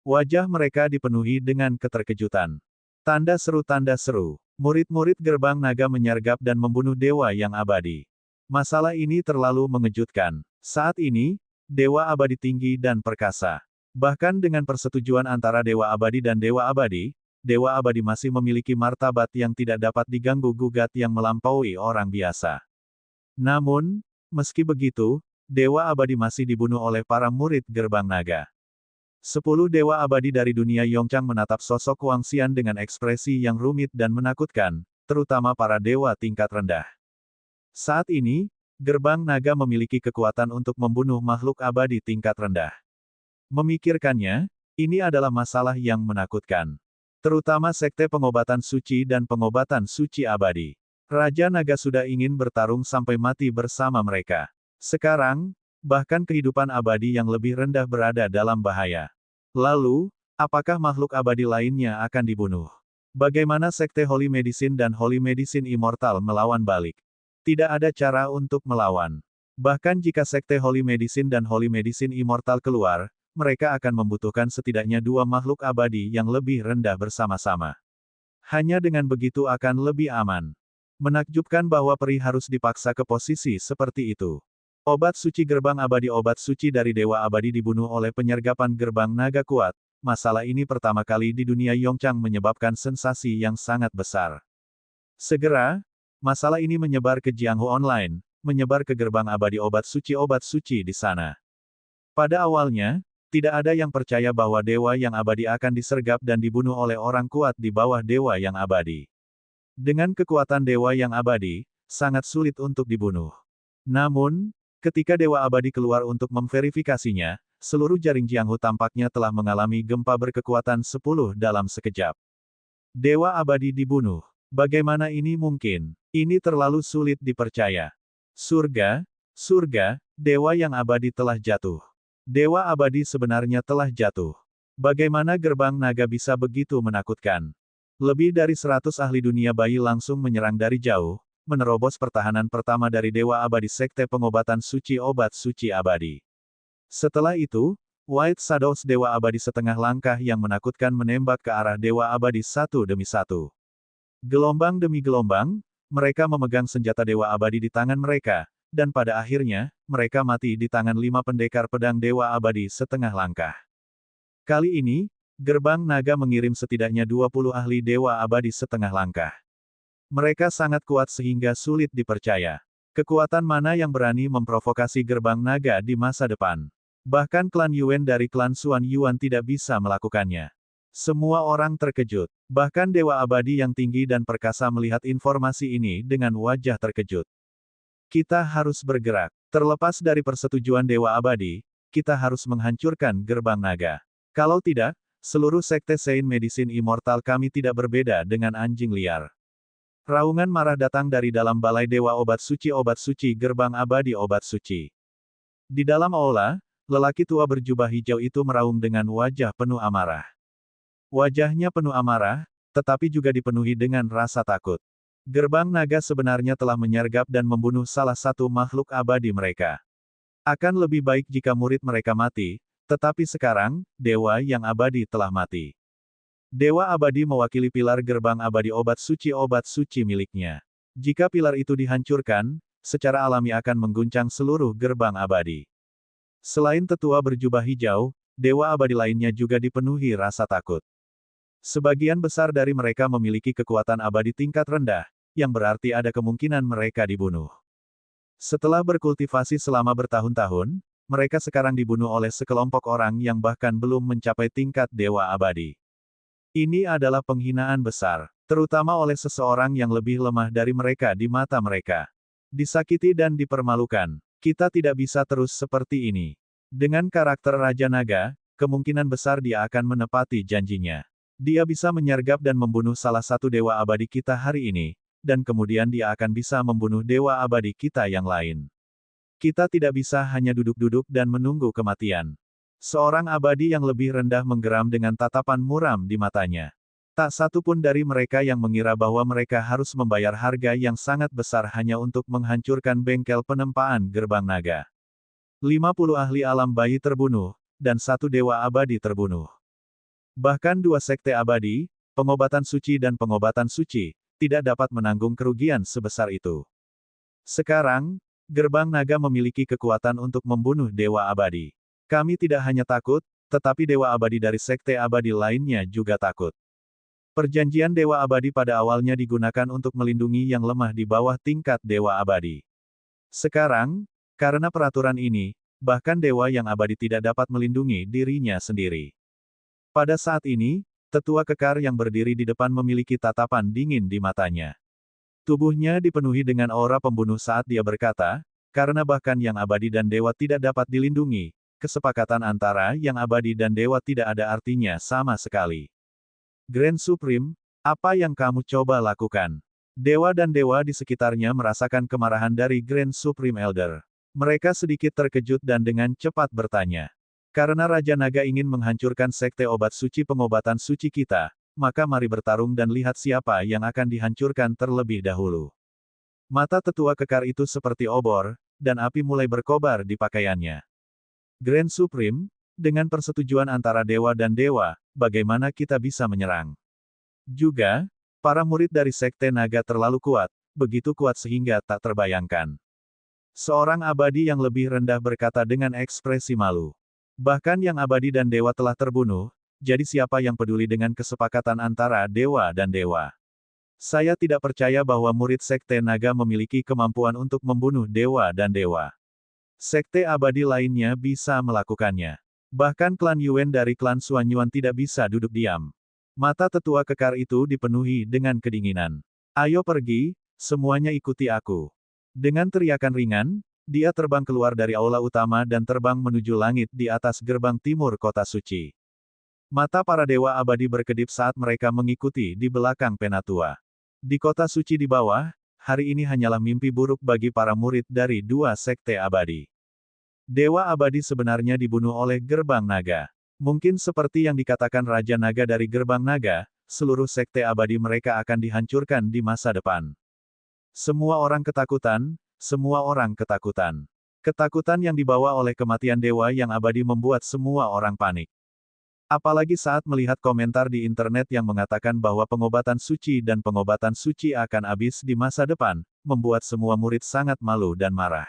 Wajah mereka dipenuhi dengan keterkejutan. Tanda seru. Murid-murid gerbang naga menyergap dan membunuh dewa yang abadi. Masalah ini terlalu mengejutkan. Saat ini, dewa abadi tinggi dan perkasa. Bahkan dengan persetujuan antara dewa abadi dan dewa abadi masih memiliki martabat yang tidak dapat diganggu-gugat yang melampaui orang biasa. Namun, meski begitu, dewa abadi masih dibunuh oleh para murid gerbang naga. 10 dewa abadi dari dunia Yongchang menatap sosok Wang Xian dengan ekspresi yang rumit dan menakutkan, terutama para dewa tingkat rendah. Saat ini, gerbang naga memiliki kekuatan untuk membunuh makhluk abadi tingkat rendah. Memikirkannya, ini adalah masalah yang menakutkan. Terutama sekte pengobatan suci dan pengobatan suci abadi. Raja Naga sudah ingin bertarung sampai mati bersama mereka. Sekarang, bahkan kehidupan abadi yang lebih rendah berada dalam bahaya. Lalu, apakah makhluk abadi lainnya akan dibunuh? Bagaimana sekte Holy Medicine dan Holy Medicine Immortal melawan balik? Tidak ada cara untuk melawan. Bahkan jika sekte Holy Medicine dan Holy Medicine Immortal keluar, mereka akan membutuhkan setidaknya 2 makhluk abadi yang lebih rendah bersama-sama. Hanya dengan begitu akan lebih aman. Menakjubkan bahwa peri harus dipaksa ke posisi seperti itu. Obat suci gerbang abadi obat suci dari dewa abadi dibunuh oleh penyergapan gerbang naga kuat. Masalah ini pertama kali di dunia Yongchang menyebabkan sensasi yang sangat besar. Segera, masalah ini menyebar ke Jianghu Online, menyebar ke gerbang abadi obat suci di sana. Pada awalnya, tidak ada yang percaya bahwa dewa yang abadi akan disergap dan dibunuh oleh orang kuat di bawah dewa yang abadi. Dengan kekuatan dewa yang abadi, sangat sulit untuk dibunuh. Namun, ketika dewa abadi keluar untuk memverifikasinya, seluruh jaring Jianghu tampaknya telah mengalami gempa berkekuatan 10 dalam sekejap. Dewa abadi dibunuh. Bagaimana ini mungkin? Ini terlalu sulit dipercaya. Surga, surga, dewa yang abadi telah jatuh. Dewa abadi sebenarnya telah jatuh. Bagaimana gerbang naga bisa begitu menakutkan? Lebih dari 100 ahli dunia bayi langsung menyerang dari jauh, menerobos pertahanan pertama dari Dewa Abadi Sekte Pengobatan Suci Obat Suci Abadi. Setelah itu, White Shadows Dewa Abadi setengah langkah yang menakutkan menembak ke arah Dewa Abadi satu demi satu. Gelombang demi gelombang, mereka memegang senjata Dewa Abadi di tangan mereka, dan pada akhirnya, mereka mati di tangan 5 pendekar pedang Dewa Abadi setengah langkah. Kali ini, gerbang naga mengirim setidaknya 20 ahli Dewa Abadi setengah langkah. Mereka sangat kuat sehingga sulit dipercaya. Kekuatan mana yang berani memprovokasi gerbang naga di masa depan? Bahkan klan Yuan dari klan Xuan Yuan tidak bisa melakukannya. Semua orang terkejut. Bahkan Dewa Abadi yang tinggi dan perkasa melihat informasi ini dengan wajah terkejut. Kita harus bergerak. Terlepas dari persetujuan Dewa Abadi, kita harus menghancurkan gerbang naga. Kalau tidak, seluruh sekte Saint Medicine Immortal kami tidak berbeda dengan anjing liar. Raungan marah datang dari dalam balai Dewa Obat Suci Gerbang Abadi Obat Suci. Di dalam aula, lelaki tua berjubah hijau itu meraung dengan wajah penuh amarah. Wajahnya penuh amarah, tetapi juga dipenuhi dengan rasa takut. Gerbang naga sebenarnya telah menyergap dan membunuh salah satu makhluk abadi mereka. Akan lebih baik jika murid mereka mati, tetapi sekarang, dewa yang abadi telah mati. Dewa abadi mewakili pilar gerbang abadi obat suci miliknya. Jika pilar itu dihancurkan, secara alami akan mengguncang seluruh gerbang abadi. Selain tetua berjubah hijau, dewa abadi lainnya juga dipenuhi rasa takut. Sebagian besar dari mereka memiliki kekuatan abadi tingkat rendah, yang berarti ada kemungkinan mereka dibunuh. Setelah berkultivasi selama bertahun-tahun, mereka sekarang dibunuh oleh sekelompok orang yang bahkan belum mencapai tingkat dewa abadi. Ini adalah penghinaan besar, terutama oleh seseorang yang lebih lemah dari mereka di mata mereka. Disakiti dan dipermalukan. Kita tidak bisa terus seperti ini. Dengan karakter Raja Naga, kemungkinan besar dia akan menepati janjinya. Dia bisa menyergap dan membunuh salah satu dewa abadi kita hari ini, dan kemudian dia akan bisa membunuh dewa abadi kita yang lain. Kita tidak bisa hanya duduk-duduk dan menunggu kematian. Seorang abadi yang lebih rendah menggeram dengan tatapan muram di matanya. Tak satu pun dari mereka yang mengira bahwa mereka harus membayar harga yang sangat besar hanya untuk menghancurkan bengkel penempaan gerbang naga. 50 ahli alam bayi terbunuh, dan satu dewa abadi terbunuh. Bahkan dua sekte abadi, pengobatan suci dan pengobatan suci, tidak dapat menanggung kerugian sebesar itu. Sekarang, gerbang naga memiliki kekuatan untuk membunuh dewa abadi. Kami tidak hanya takut, tetapi dewa abadi dari sekte abadi lainnya juga takut. Perjanjian dewa abadi pada awalnya digunakan untuk melindungi yang lemah di bawah tingkat dewa abadi. Sekarang, karena peraturan ini, bahkan dewa yang abadi tidak dapat melindungi dirinya sendiri. Pada saat ini, tetua kekar yang berdiri di depan memiliki tatapan dingin di matanya. Tubuhnya dipenuhi dengan aura pembunuh saat dia berkata, karena bahkan yang abadi dan dewa tidak dapat dilindungi, kesepakatan antara yang abadi dan dewa tidak ada artinya sama sekali. Grand Supreme, apa yang kamu coba lakukan? Dewa dan dewa di sekitarnya merasakan kemarahan dari Grand Supreme Elder. Mereka sedikit terkejut dan dengan cepat bertanya. Karena Raja Naga ingin menghancurkan sekte obat suci pengobatan suci kita, maka mari bertarung dan lihat siapa yang akan dihancurkan terlebih dahulu. Mata tetua kekar itu seperti obor, dan api mulai berkobar di pakaiannya. Grand Supreme, dengan persetujuan antara dewa dan dewa, bagaimana kita bisa menyerang? Juga, para murid dari sekte naga terlalu kuat, begitu kuat sehingga tak terbayangkan. Seorang abadi yang lebih rendah berkata dengan ekspresi malu. Bahkan yang abadi dan dewa telah terbunuh, jadi siapa yang peduli dengan kesepakatan antara dewa dan dewa? Saya tidak percaya bahwa murid sekte naga memiliki kemampuan untuk membunuh dewa dan dewa. Sekte abadi lainnya bisa melakukannya. Bahkan klan Yuan dari klan Xuan Yuan tidak bisa duduk diam. Mata tetua kekar itu dipenuhi dengan kedinginan. Ayo pergi, semuanya ikuti aku. Dengan teriakan ringan, dia terbang keluar dari aula utama dan terbang menuju langit di atas gerbang timur kota suci. Mata para dewa abadi berkedip saat mereka mengikuti di belakang Penatua. Di kota suci di bawah, hari ini hanyalah mimpi buruk bagi para murid dari dua sekte abadi. Dewa abadi sebenarnya dibunuh oleh Gerbang Naga. Mungkin seperti yang dikatakan Raja Naga dari Gerbang Naga, seluruh sekte abadi mereka akan dihancurkan di masa depan. Semua orang ketakutan, semua orang ketakutan. Ketakutan yang dibawa oleh kematian dewa yang abadi membuat semua orang panik. Apalagi saat melihat komentar di internet yang mengatakan bahwa pengobatan suci dan pengobatan suci akan habis di masa depan, membuat semua murid sangat malu dan marah.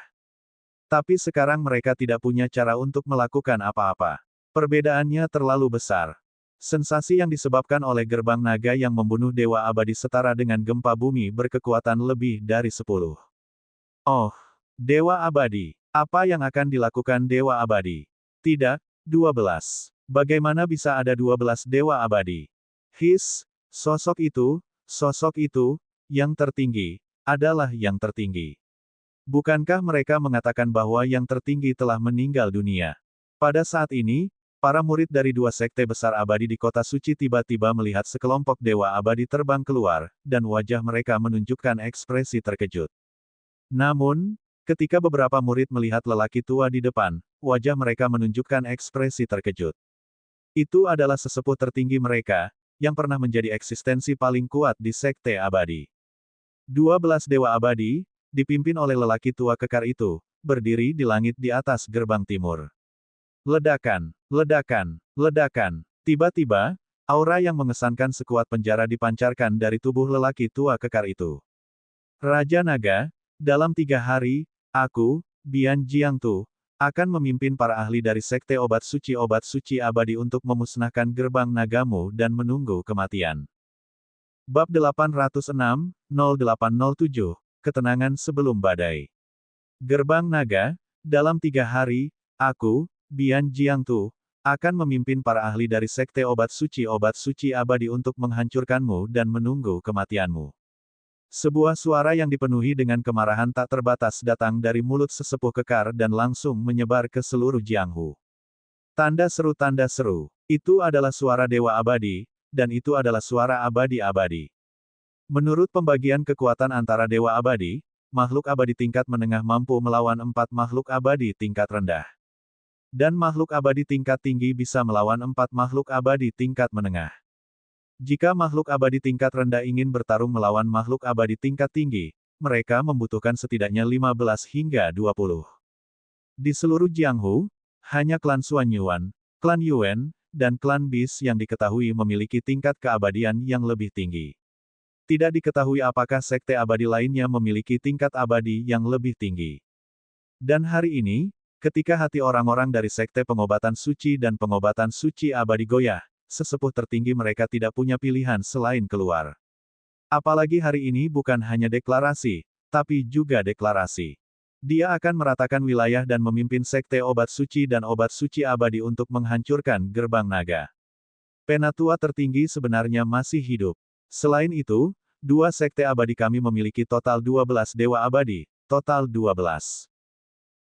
Tapi sekarang mereka tidak punya cara untuk melakukan apa-apa. Perbedaannya terlalu besar. Sensasi yang disebabkan oleh Gerbang Naga yang membunuh dewa abadi setara dengan gempa bumi berkekuatan lebih dari 10. Oh, dewa abadi. Apa yang akan dilakukan dewa abadi? Tidak, 12. Bagaimana bisa ada 12 dewa abadi? Sosok itu, yang tertinggi, adalah yang tertinggi. Bukankah mereka mengatakan bahwa yang tertinggi telah meninggal dunia? Pada saat ini, para murid dari dua sekte besar abadi di kota suci tiba-tiba melihat sekelompok dewa abadi terbang keluar, dan wajah mereka menunjukkan ekspresi terkejut. Namun, ketika beberapa murid melihat lelaki tua di depan, wajah mereka menunjukkan ekspresi terkejut. Itu adalah sesepuh tertinggi mereka, yang pernah menjadi eksistensi paling kuat di sekte abadi. 12 dewa abadi, dipimpin oleh lelaki tua kekar itu, berdiri di langit di atas gerbang timur. Ledakan, ledakan, ledakan. Tiba-tiba, aura yang mengesankan sekuat penjara dipancarkan dari tubuh lelaki tua kekar itu. Raja Naga, dalam 3 hari, aku, Bian Jiangtu, akan memimpin para ahli dari sekte obat suci abadi untuk memusnahkan gerbang nagamu dan menunggu kematian. Bab 806, 0807, Ketenangan sebelum badai. Gerbang Naga, dalam 3 hari, aku, Bian Jiangtu, akan memimpin para ahli dari sekte obat suci abadi untuk menghancurkanmu dan menunggu kematianmu. Sebuah suara yang dipenuhi dengan kemarahan tak terbatas datang dari mulut sesepuh kekar dan langsung menyebar ke seluruh Jianghu. Tanda seru, itu adalah suara dewa abadi, dan itu adalah suara abadi-abadi. Menurut pembagian kekuatan antara dewa abadi, makhluk abadi tingkat menengah mampu melawan 4 makhluk abadi tingkat rendah. Dan makhluk abadi tingkat tinggi bisa melawan 4 makhluk abadi tingkat menengah. Jika makhluk abadi tingkat rendah ingin bertarung melawan makhluk abadi tingkat tinggi, mereka membutuhkan setidaknya 15 hingga 20. Di seluruh Jianghu, hanya klan Xuan Yuan, klan Yuan, dan klan Bis yang diketahui memiliki tingkat keabadian yang lebih tinggi. Tidak diketahui apakah sekte abadi lainnya memiliki tingkat abadi yang lebih tinggi. Dan hari ini, ketika hati orang-orang dari sekte pengobatan suci dan pengobatan suci abadi goyah, sesepuh tertinggi mereka tidak punya pilihan selain keluar. Apalagi hari ini bukan hanya deklarasi, tapi juga deklarasi. Dia akan meratakan wilayah dan memimpin sekte obat suci dan obat suci abadi untuk menghancurkan gerbang naga. Penatua tertinggi sebenarnya masih hidup. Selain itu, 2 sekte abadi kami memiliki total 12 dewa abadi, total 12.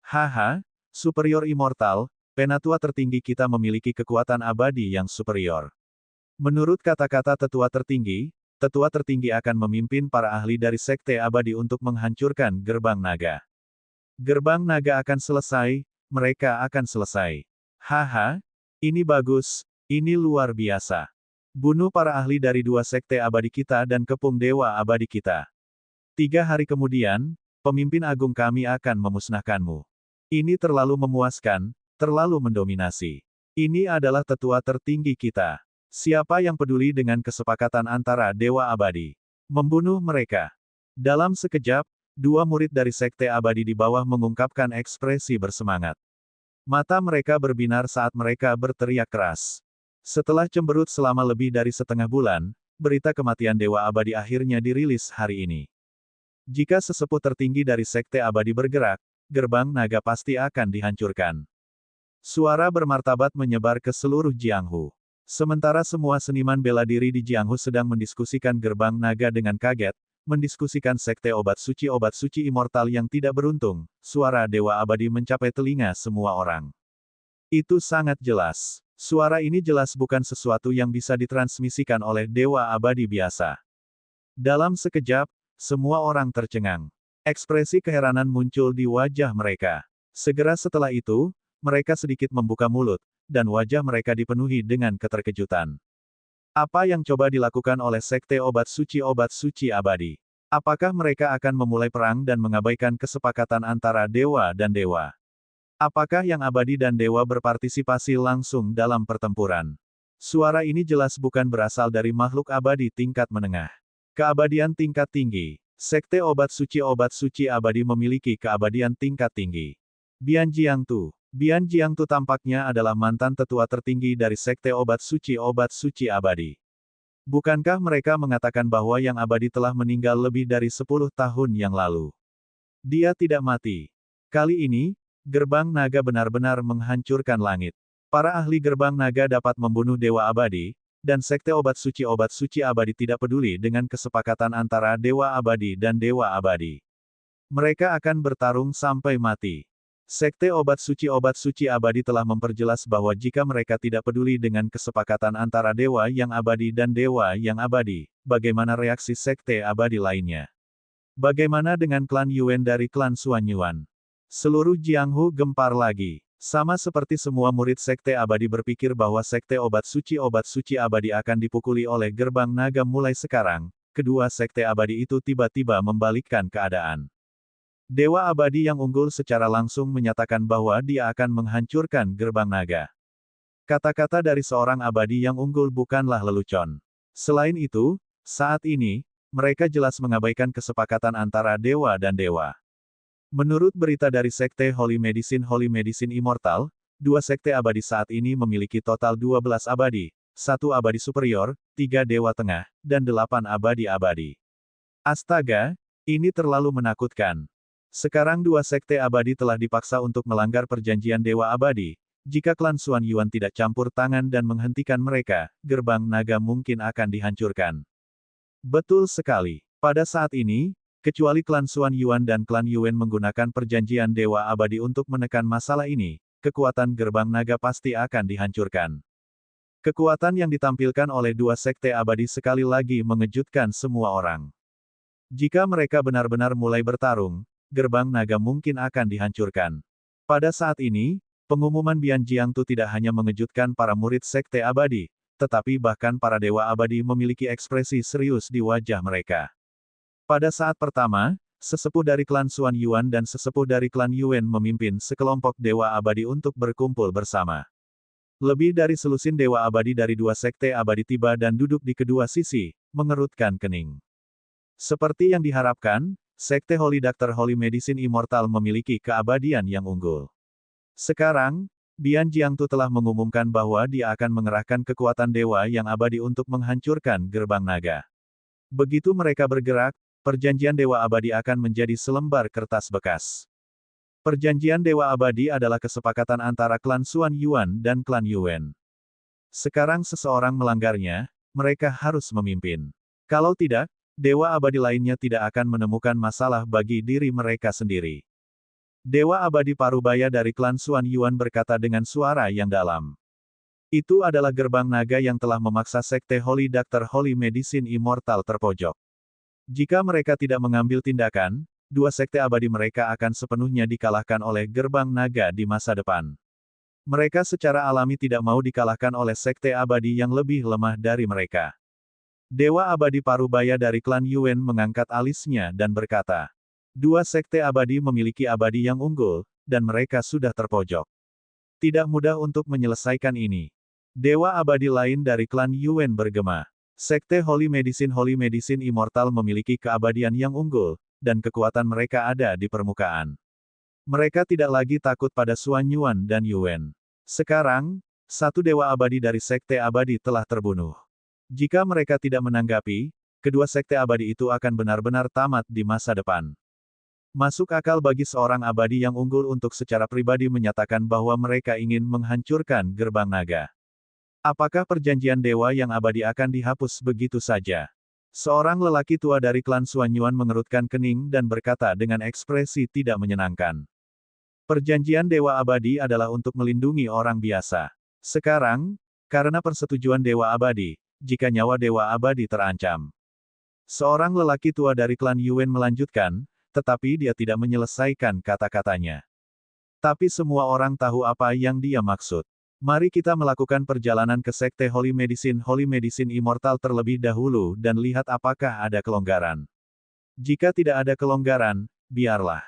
Haha, superior immortal, penatua tertinggi kita memiliki kekuatan abadi yang superior. Menurut kata-kata tetua tertinggi akan memimpin para ahli dari sekte abadi untuk menghancurkan gerbang naga. Gerbang naga akan selesai, mereka akan selesai. Haha, ini bagus, ini luar biasa. Bunuh para ahli dari 2 sekte abadi kita dan kepung dewa abadi kita. 3 hari kemudian, pemimpin agung kami akan memusnahkanmu. Ini terlalu memuaskan, terlalu mendominasi. Ini adalah tetua tertinggi kita. Siapa yang peduli dengan kesepakatan antara dewa abadi? Membunuh mereka. Dalam sekejap, 2 murid dari sekte abadi di bawah mengungkapkan ekspresi bersemangat. Mata mereka berbinar saat mereka berteriak keras. Setelah cemberut selama lebih dari setengah bulan, berita kematian dewa abadi akhirnya dirilis hari ini. Jika sesepuh tertinggi dari sekte abadi bergerak, gerbang naga pasti akan dihancurkan. Suara bermartabat menyebar ke seluruh Jianghu. Sementara semua seniman bela diri di Jianghu sedang mendiskusikan gerbang naga dengan kaget, mendiskusikan sekte obat suci immortal yang tidak beruntung, suara dewa abadi mencapai telinga semua orang. Itu sangat jelas. Suara ini jelas bukan sesuatu yang bisa ditransmisikan oleh dewa abadi biasa. Dalam sekejap, Semua orang tercengang. Ekspresi keheranan muncul di wajah mereka. Segera setelah itu, mereka sedikit membuka mulut, dan wajah mereka dipenuhi dengan keterkejutan. Apa yang coba dilakukan oleh Sekte Obat Suci Abadi? Apakah mereka akan memulai perang dan mengabaikan kesepakatan antara dewa dan dewa? Apakah yang abadi dan dewa berpartisipasi langsung dalam pertempuran? Suara ini jelas bukan berasal dari makhluk abadi tingkat menengah. Keabadian tingkat tinggi. Sekte Obat Suci Abadi memiliki keabadian tingkat tinggi. Bian Jiangtu. Bian Jiangtu tampaknya adalah mantan tetua tertinggi dari Sekte Obat Suci Abadi. Bukankah mereka mengatakan bahwa yang abadi telah meninggal lebih dari 10 tahun yang lalu? Dia tidak mati. Kali ini, gerbang naga benar-benar menghancurkan langit. Para ahli gerbang naga dapat membunuh dewa abadi, dan Sekte Obat Suci Abadi tidak peduli dengan kesepakatan antara dewa abadi dan dewa abadi. Mereka akan bertarung sampai mati. Sekte Obat Suci Abadi telah memperjelas bahwa jika mereka tidak peduli dengan kesepakatan antara dewa yang abadi dan dewa yang abadi, bagaimana reaksi sekte abadi lainnya? Bagaimana dengan klan Yuan dari klan Xuanyuan? Seluruh Jianghu gempar lagi. Sama seperti semua murid Sekte Abadi berpikir bahwa Sekte Obat Suci Abadi akan dipukuli oleh gerbang naga mulai sekarang, kedua Sekte Abadi itu tiba-tiba membalikkan keadaan. Dewa Abadi yang unggul secara langsung menyatakan bahwa dia akan menghancurkan gerbang naga. Kata-kata dari seorang abadi yang unggul bukanlah lelucon. Selain itu, saat ini, mereka jelas mengabaikan kesepakatan antara dewa dan dewa. Menurut berita dari Sekte Holy Medicine Immortal, dua sekte abadi saat ini memiliki total 12 abadi, 1 abadi superior, 3 dewa tengah, dan 8 abadi-abadi. Astaga, ini terlalu menakutkan. Sekarang dua sekte abadi telah dipaksa untuk melanggar perjanjian dewa abadi. Jika klan Xuanyuan tidak campur tangan dan menghentikan mereka, gerbang naga mungkin akan dihancurkan. Betul sekali. Pada saat ini, kecuali klan Xuanyuan dan klan Yuan menggunakan perjanjian dewa abadi untuk menekan masalah ini, kekuatan gerbang naga pasti akan dihancurkan. Kekuatan yang ditampilkan oleh dua sekte abadi sekali lagi mengejutkan semua orang. Jika mereka benar-benar mulai bertarung, gerbang naga mungkin akan dihancurkan. Pada saat ini, pengumuman Bian Jiangtu tidak hanya mengejutkan para murid sekte abadi, tetapi bahkan para dewa abadi memiliki ekspresi serius di wajah mereka. Pada saat pertama, sesepuh dari klan Xuanyuan dan sesepuh dari klan Yuan memimpin sekelompok dewa abadi untuk berkumpul bersama. Lebih dari selusin dewa abadi dari dua sekte abadi tiba dan duduk di kedua sisi, mengerutkan kening. Seperti yang diharapkan, Sekte Holy Doctor Holy Medicine Immortal memiliki keabadian yang unggul. Sekarang, Bian Jiangtu telah mengumumkan bahwa dia akan mengerahkan kekuatan dewa yang abadi untuk menghancurkan gerbang naga. Begitu mereka bergerak, perjanjian dewa abadi akan menjadi selembar kertas bekas. Perjanjian dewa abadi adalah kesepakatan antara klan Xuanyuan dan klan Yuan. Sekarang seseorang melanggarnya, mereka harus memimpin. Kalau tidak, dewa abadi lainnya tidak akan menemukan masalah bagi diri mereka sendiri. Dewa abadi Parubaya dari klan Xuanyuan berkata dengan suara yang dalam. Itu adalah gerbang naga yang telah memaksa Sekte Holy Doctor Holy Medicine Immortal terpojok. Jika mereka tidak mengambil tindakan, dua sekte abadi mereka akan sepenuhnya dikalahkan oleh gerbang naga di masa depan. Mereka secara alami tidak mau dikalahkan oleh sekte abadi yang lebih lemah dari mereka. Dewa abadi Parubaya dari klan Yuan mengangkat alisnya dan berkata, dua sekte abadi memiliki abadi yang unggul, dan mereka sudah terpojok. Tidak mudah untuk menyelesaikan ini. Dewa abadi lain dari klan Yuan bergema. Sekte Holy Medicine Immortal memiliki keabadian yang unggul, dan kekuatan mereka ada di permukaan. Mereka tidak lagi takut pada Xuanyuan dan Yuan. Sekarang, satu dewa abadi dari sekte abadi telah terbunuh. Jika mereka tidak menanggapi, kedua sekte abadi itu akan benar-benar tamat di masa depan. Masuk akal bagi seorang abadi yang unggul untuk secara pribadi menyatakan bahwa mereka ingin menghancurkan gerbang naga. Apakah perjanjian dewa yang abadi akan dihapus begitu saja? Seorang lelaki tua dari klan Xuanyuan mengerutkan kening dan berkata dengan ekspresi tidak menyenangkan. Perjanjian dewa abadi adalah untuk melindungi orang biasa. Sekarang, karena persetujuan dewa abadi, jika nyawa dewa abadi terancam, Seorang lelaki tua dari klan Yuan melanjutkan, tetapi dia tidak menyelesaikan kata-katanya. Tapi semua orang tahu apa yang dia maksud. Mari kita melakukan perjalanan ke Sekte Holy Medicine Immortal terlebih dahulu dan lihat apakah ada kelonggaran. Jika tidak ada kelonggaran, biarlah.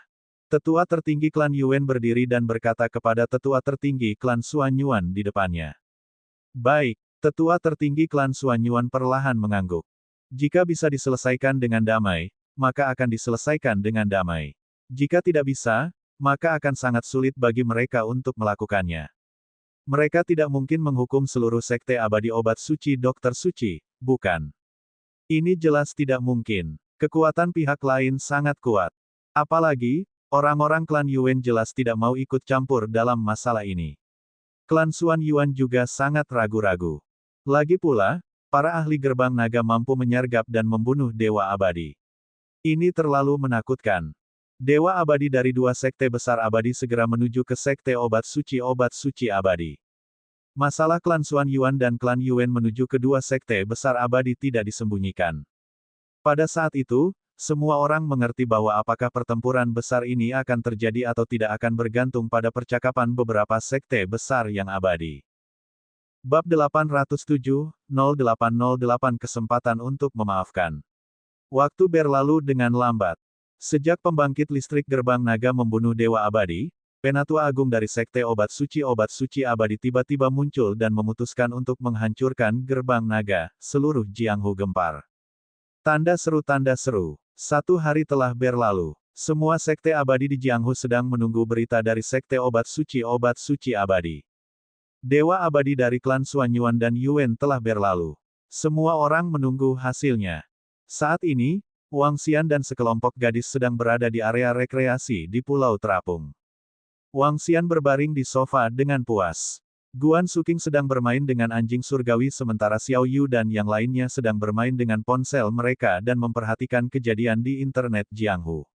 Tetua tertinggi klan Yuan berdiri dan berkata kepada tetua tertinggi klan Xuanyuan di depannya. Baik, tetua tertinggi klan Xuanyuan perlahan mengangguk. Jika bisa diselesaikan dengan damai, maka akan diselesaikan dengan damai. Jika tidak bisa, maka akan sangat sulit bagi mereka untuk melakukannya. Mereka tidak mungkin menghukum seluruh sekte abadi obat suci dokter suci, bukan? Ini jelas tidak mungkin. Kekuatan pihak lain sangat kuat. Apalagi, orang-orang klan Yuan jelas tidak mau ikut campur dalam masalah ini. Klan Xuanyuan juga sangat ragu-ragu. Lagi pula, para ahli gerbang naga mampu menyergap dan membunuh Dewa Abadi. Ini terlalu menakutkan. Dewa Abadi dari dua sekte besar abadi segera menuju ke sekte obat suci abadi. Masalah klan Xuanyuan dan klan Yuan menuju kedua sekte besar abadi tidak disembunyikan. Pada saat itu, semua orang mengerti bahwa apakah pertempuran besar ini akan terjadi atau tidak akan bergantung pada percakapan beberapa sekte besar yang abadi. Bab 807, 0808 Kesempatan untuk memaafkan. Waktu berlalu dengan lambat. Sejak pembangkit listrik gerbang naga membunuh Dewa Abadi, Penatua Agung dari Sekte Obat Suci Abadi tiba-tiba muncul dan memutuskan untuk menghancurkan gerbang naga, seluruh Jianghu gempar. Tanda seru. 1 hari telah berlalu. Semua sekte abadi di Jianghu sedang menunggu berita dari Sekte Obat Suci Abadi. Dewa abadi dari klan Xuanyuan dan Yuan telah berlalu. Semua orang menunggu hasilnya. Saat ini, Wang Xian dan sekelompok gadis sedang berada di area rekreasi di Pulau Terapung. Wang Xian berbaring di sofa dengan puas. Guan Suking sedang bermain dengan anjing surgawi sementara Xiao Yu dan yang lainnya sedang bermain dengan ponsel mereka dan memperhatikan kejadian di internet Jianghu.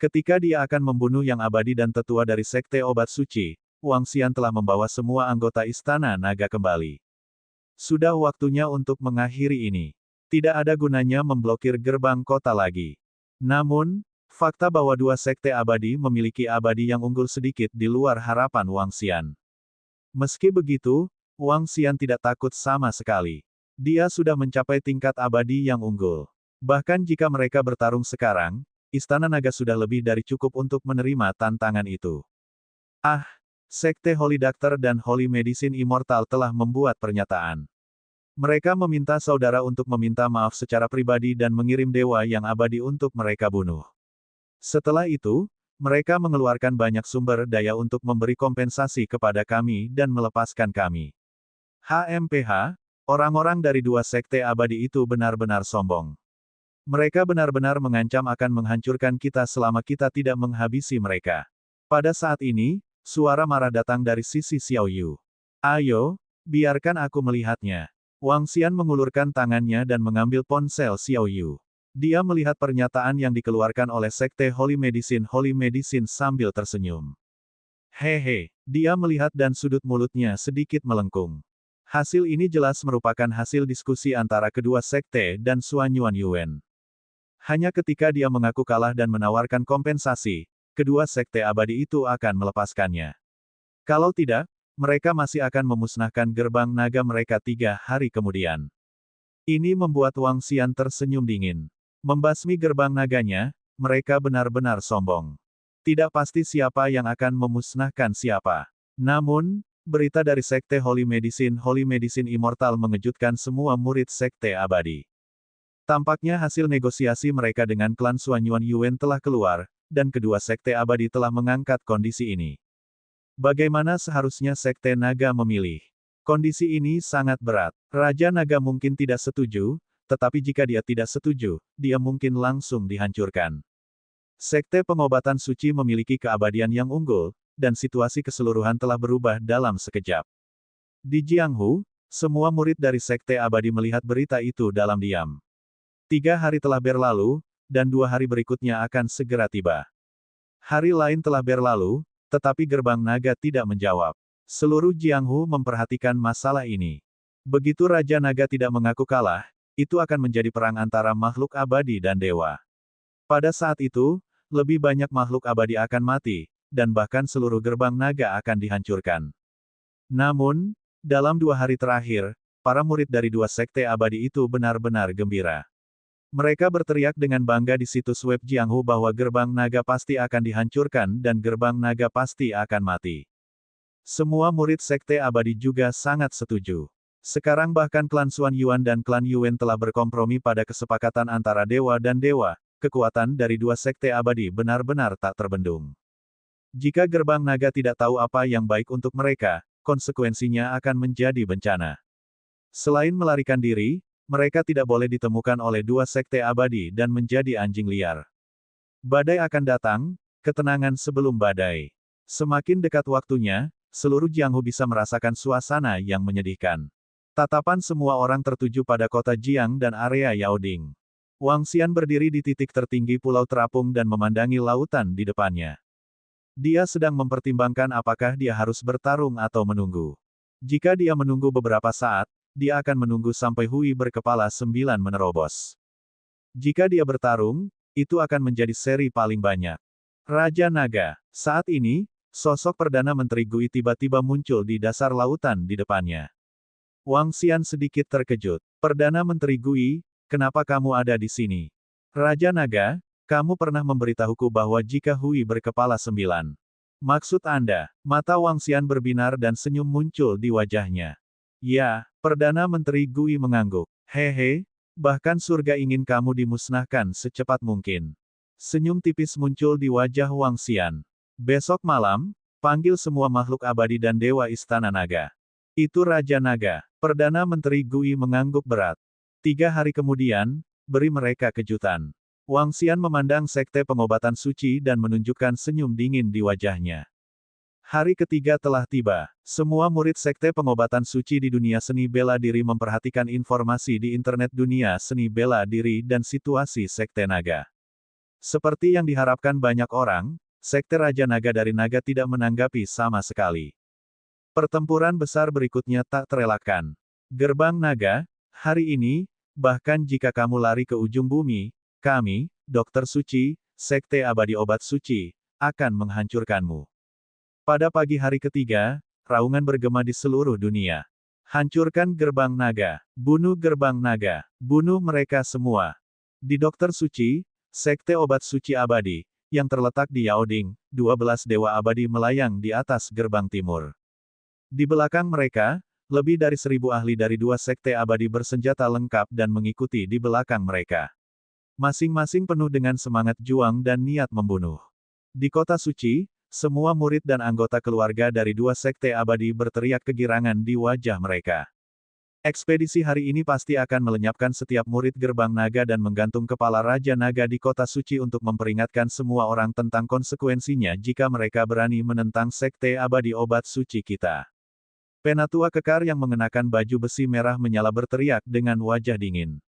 Ketika dia akan membunuh yang abadi dan tetua dari Sekte Obat Suci, Wang Xian telah membawa semua anggota Istana Naga kembali. Sudah waktunya untuk mengakhiri ini. Tidak ada gunanya memblokir gerbang kota lagi. Namun, fakta bahwa dua sekte abadi memiliki abadi yang unggul sedikit di luar harapan Wang Xian. Meski begitu, Wang Xian tidak takut sama sekali. Dia sudah mencapai tingkat abadi yang unggul. Bahkan jika mereka bertarung sekarang, Istana Naga sudah lebih dari cukup untuk menerima tantangan itu. Sekte Holy Doctor dan Holy Medicine Immortal telah membuat pernyataan. Mereka meminta saudara untuk meminta maaf secara pribadi dan mengirim dewa yang abadi untuk mereka bunuh. Setelah itu, mereka mengeluarkan banyak sumber daya untuk memberi kompensasi kepada kami dan melepaskan kami. HMPH, orang-orang dari dua sekte abadi itu benar-benar sombong. Mereka benar-benar mengancam akan menghancurkan kita selama kita tidak menghabisi mereka. Pada saat ini, suara marah datang dari sisi Xiao Yu. Ayo, biarkan aku melihatnya. Wang Xian mengulurkan tangannya dan mengambil ponsel Xiao Yu. Dia melihat pernyataan yang dikeluarkan oleh Sekte Holy Medicine sambil tersenyum. Hehe, dia melihat dan sudut mulutnya sedikit melengkung. Hasil ini jelas merupakan hasil diskusi antara kedua sekte dan Xuanyuan Yuan. Hanya ketika dia mengaku kalah dan menawarkan kompensasi, kedua sekte abadi itu akan melepaskannya. Kalau tidak, mereka masih akan memusnahkan gerbang naga mereka 3 hari kemudian. Ini membuat Wang Xian tersenyum dingin. Membasmi gerbang naganya, mereka benar-benar sombong. Tidak pasti siapa yang akan memusnahkan siapa. Namun, berita dari Sekte Holy Medicine Immortal mengejutkan semua murid Sekte Abadi. Tampaknya hasil negosiasi mereka dengan klan Xuanyuan Yuan telah keluar, dan kedua Sekte Abadi telah mengangkat kondisi ini. Bagaimana seharusnya Sekte Naga memilih? Kondisi ini sangat berat. Raja Naga mungkin tidak setuju, tetapi jika dia tidak setuju, dia mungkin langsung dihancurkan. Sekte Pengobatan Suci memiliki keabadian yang unggul, dan situasi keseluruhan telah berubah dalam sekejap. Di Jianghu, semua murid dari Sekte Abadi melihat berita itu dalam diam. 3 hari telah berlalu, dan 2 hari berikutnya akan segera tiba. Hari lain telah berlalu, tetapi gerbang naga tidak menjawab. Seluruh Jianghu memperhatikan masalah ini. Begitu Raja Naga tidak mengaku kalah, itu akan menjadi perang antara makhluk abadi dan dewa. Pada saat itu, lebih banyak makhluk abadi akan mati, dan bahkan seluruh gerbang naga akan dihancurkan. Namun, dalam 2 hari terakhir, para murid dari 2 sekte abadi itu benar-benar gembira. Mereka berteriak dengan bangga di situs web Jianghu bahwa gerbang naga pasti akan dihancurkan dan gerbang naga pasti akan mati. Semua murid sekte abadi juga sangat setuju. Sekarang bahkan klan Xuan Yuan dan klan Yuan telah berkompromi pada kesepakatan antara dewa dan dewa. Kekuatan dari 2 sekte abadi benar-benar tak terbendung. Jika gerbang naga tidak tahu apa yang baik untuk mereka, konsekuensinya akan menjadi bencana. Selain melarikan diri, mereka tidak boleh ditemukan oleh 2 sekte abadi dan menjadi anjing liar. Badai akan datang, ketenangan sebelum badai. Semakin dekat waktunya, seluruh Jianghu bisa merasakan suasana yang menyedihkan. Tatapan semua orang tertuju pada kota Jiang dan area Yaoding. Wang Xian berdiri di titik tertinggi pulau terapung dan memandangi lautan di depannya. Dia sedang mempertimbangkan apakah dia harus bertarung atau menunggu. Jika dia menunggu beberapa saat, dia akan menunggu sampai Hui berkepala 9 menerobos. Jika dia bertarung, itu akan menjadi seri paling banyak. Raja Naga. Saat ini, sosok Perdana Menteri Gui tiba-tiba muncul di dasar lautan di depannya. Wang Xian sedikit terkejut. Perdana Menteri Gui, kenapa kamu ada di sini? Raja Naga, kamu pernah memberitahuku bahwa jika Hui berkepala 9. Maksud Anda? Mata Wang Xian berbinar dan senyum muncul di wajahnya. Ya, Perdana Menteri Gui mengangguk. Hehe, bahkan surga ingin kamu dimusnahkan secepat mungkin. Senyum tipis muncul di wajah Wang Xian. Besok malam, panggil semua makhluk abadi dan dewa Istana Naga. Itu Raja Naga. Perdana Menteri Gui mengangguk berat. 3 hari kemudian, beri mereka kejutan. Wang Xian memandang sekte pengobatan suci dan menunjukkan senyum dingin di wajahnya. Hari ketiga telah tiba. Semua murid sekte pengobatan suci di dunia seni bela diri memperhatikan informasi di internet dunia seni bela diri dan situasi sekte naga. Seperti yang diharapkan banyak orang, sekte Raja Naga dari Naga tidak menanggapi sama sekali. Pertempuran besar berikutnya tak terelakkan. Gerbang Naga, hari ini, bahkan jika kamu lari ke ujung bumi, kami, Dokter Suci, Sekte Abadi Obat Suci, akan menghancurkanmu. Pada pagi hari ketiga, raungan bergema di seluruh dunia. Hancurkan gerbang naga, bunuh gerbang naga, bunuh mereka semua. Di Dokter Suci, Sekte Obat Suci Abadi, yang terletak di Yaoding, 12 dewa abadi melayang di atas gerbang timur. Di belakang mereka, lebih dari 1000 ahli dari 2 sekte abadi bersenjata lengkap dan mengikuti di belakang mereka. Masing-masing penuh dengan semangat juang dan niat membunuh. Di kota suci, semua murid dan anggota keluarga dari 2 sekte abadi berteriak kegirangan di wajah mereka. Ekspedisi hari ini pasti akan melenyapkan setiap murid gerbang naga dan menggantung kepala Raja Naga di kota suci untuk memperingatkan semua orang tentang konsekuensinya jika mereka berani menentang sekte abadi obat suci kita. Penatua kekar yang mengenakan baju besi merah menyala berteriak dengan wajah dingin.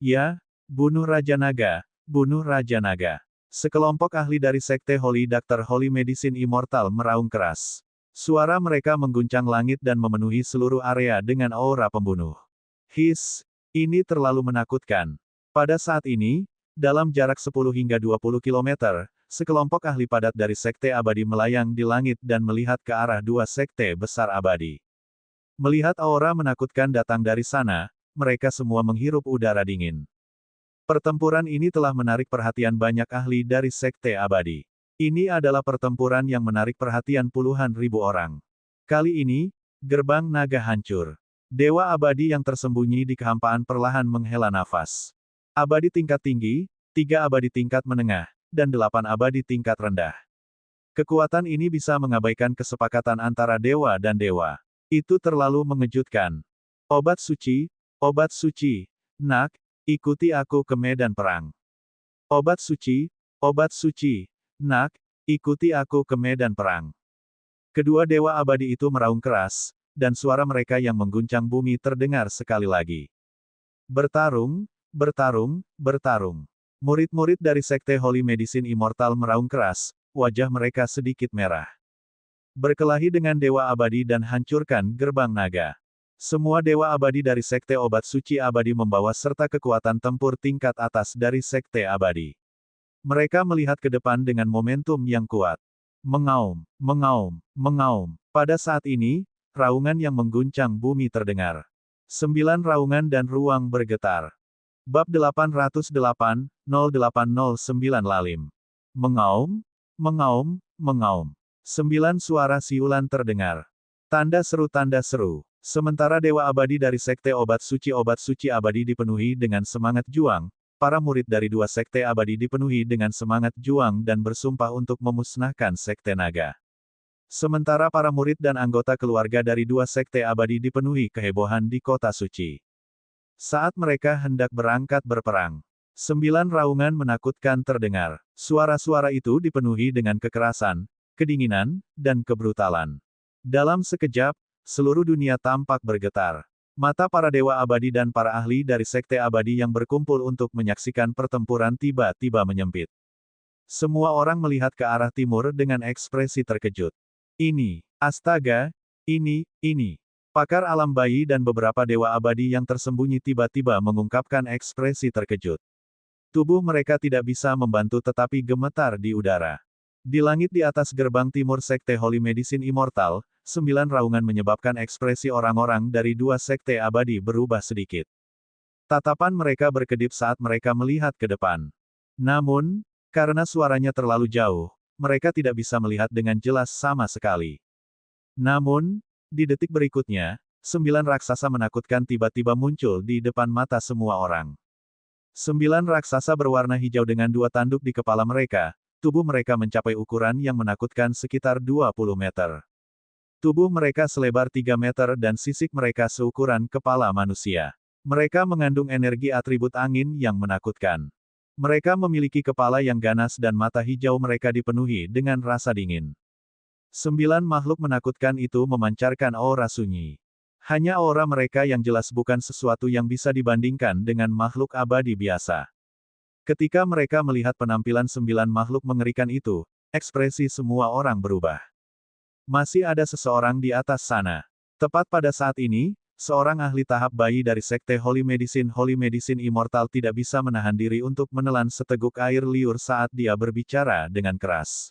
Ya, bunuh Raja Naga, bunuh Raja Naga. Sekelompok ahli dari sekte Holy Doctor Holy Medicine Immortal meraung keras. Suara mereka mengguncang langit dan memenuhi seluruh area dengan aura pembunuh. His, ini terlalu menakutkan. Pada saat ini, dalam jarak 10 hingga 20 km, sekelompok ahli padat dari sekte abadi melayang di langit dan melihat ke arah 2 sekte besar abadi. Melihat aura menakutkan datang dari sana, mereka semua menghirup udara dingin. Pertempuran ini telah menarik perhatian banyak ahli dari sekte abadi. Ini adalah pertempuran yang menarik perhatian puluhan ribu orang. Kali ini, gerbang naga hancur. Dewa abadi yang tersembunyi di kehampaan perlahan menghela nafas. Abadi tingkat tinggi, 3 abadi tingkat menengah, dan 8 abadi tingkat rendah. Kekuatan ini bisa mengabaikan kesepakatan antara dewa dan dewa. Itu terlalu mengejutkan. Obat suci, nak, ikuti aku ke medan perang. Obat suci, nak, ikuti aku ke medan perang. Kedua dewa abadi itu meraung keras, dan suara mereka yang mengguncang bumi terdengar sekali lagi. Bertarung, bertarung, bertarung. Murid-murid dari sekte Holy Medicine Immortal meraung keras, wajah mereka sedikit merah. Berkelahi dengan dewa abadi dan hancurkan gerbang naga. Semua dewa abadi dari Sekte Obat Suci Abadi membawa serta kekuatan tempur tingkat atas dari Sekte Abadi. Mereka melihat ke depan dengan momentum yang kuat. Mengaum, mengaum, mengaum. Pada saat ini, raungan yang mengguncang bumi terdengar. 9 raungan dan ruang bergetar. Bab 808, 0809 Lalim. Mengaum, mengaum, mengaum. 9 suara siulan terdengar. Tanda seru. Sementara Dewa Abadi dari Sekte Obat Suci Abadi dipenuhi dengan semangat juang, para murid dari dua Sekte Abadi dipenuhi dengan semangat juang dan bersumpah untuk memusnahkan Sekte Naga. Sementara para murid dan anggota keluarga dari dua Sekte Abadi dipenuhi kehebohan di Kota Suci. Saat mereka hendak berangkat berperang, 9 raungan menakutkan terdengar. Suara-suara itu dipenuhi dengan kekerasan, kedinginan, dan kebrutalan. Dalam sekejap, seluruh dunia tampak bergetar. Mata para dewa abadi dan para ahli dari Sekte Abadi yang berkumpul untuk menyaksikan pertempuran tiba-tiba menyempit. Semua orang melihat ke arah timur dengan ekspresi terkejut. Astaga, ini. Pakar alam bayi dan beberapa dewa abadi yang tersembunyi tiba-tiba mengungkapkan ekspresi terkejut. Tubuh mereka tidak bisa membantu tetapi gemetar di udara. Di langit di atas gerbang timur Sekte Holy Medicine Immortal, 9 raungan menyebabkan ekspresi orang-orang dari dua Sekte Abadi berubah sedikit. Tatapan mereka berkedip saat mereka melihat ke depan. Namun, karena suaranya terlalu jauh, mereka tidak bisa melihat dengan jelas sama sekali. Namun, di detik berikutnya, 9 raksasa menakutkan tiba-tiba muncul di depan mata semua orang. 9 raksasa berwarna hijau dengan 2 tanduk di kepala mereka. Tubuh mereka mencapai ukuran yang menakutkan sekitar 20 meter. Tubuh mereka selebar 3 meter dan sisik mereka seukuran kepala manusia. Mereka mengandung energi atribut angin yang menakutkan. Mereka memiliki kepala yang ganas dan mata hijau mereka dipenuhi dengan rasa dingin. 9 makhluk menakutkan itu memancarkan aura sunyi. Hanya aura mereka yang jelas bukan sesuatu yang bisa dibandingkan dengan makhluk abadi biasa. Ketika mereka melihat penampilan 9 makhluk mengerikan itu, ekspresi semua orang berubah. Masih ada seseorang di atas sana. Tepat pada saat ini, seorang ahli tahap bayi dari Sekte Holy Medicine Immortal tidak bisa menahan diri untuk menelan seteguk air liur saat dia berbicara dengan keras.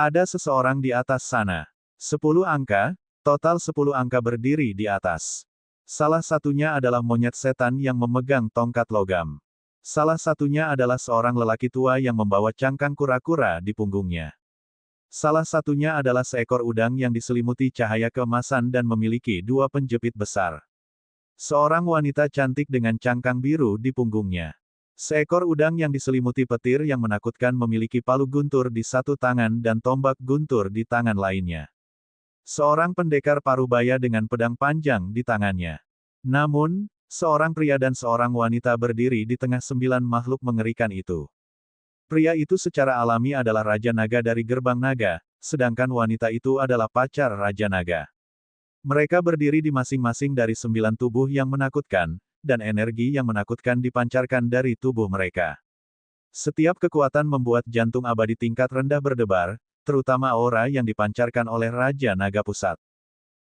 Ada seseorang di atas sana. 10 angka, total 10 angka berdiri di atas. Salah satunya adalah monyet setan yang memegang tongkat logam. Salah satunya adalah seorang lelaki tua yang membawa cangkang kura-kura di punggungnya. Salah satunya adalah seekor udang yang diselimuti cahaya keemasan dan memiliki 2 penjepit besar. Seorang wanita cantik dengan cangkang biru di punggungnya. Seekor udang yang diselimuti petir yang menakutkan memiliki palu guntur di satu tangan dan tombak guntur di tangan lainnya. Seorang pendekar parubaya dengan pedang panjang di tangannya. Namun, seorang pria dan seorang wanita berdiri di tengah 9 makhluk mengerikan itu. Pria itu secara alami adalah Raja Naga dari Gerbang Naga, sedangkan wanita itu adalah pacar Raja Naga. Mereka berdiri di masing-masing dari 9 tubuh yang menakutkan, dan energi yang menakutkan dipancarkan dari tubuh mereka. Setiap kekuatan membuat jantung abadi tingkat rendah berdebar, terutama aura yang dipancarkan oleh Raja Naga Pusat.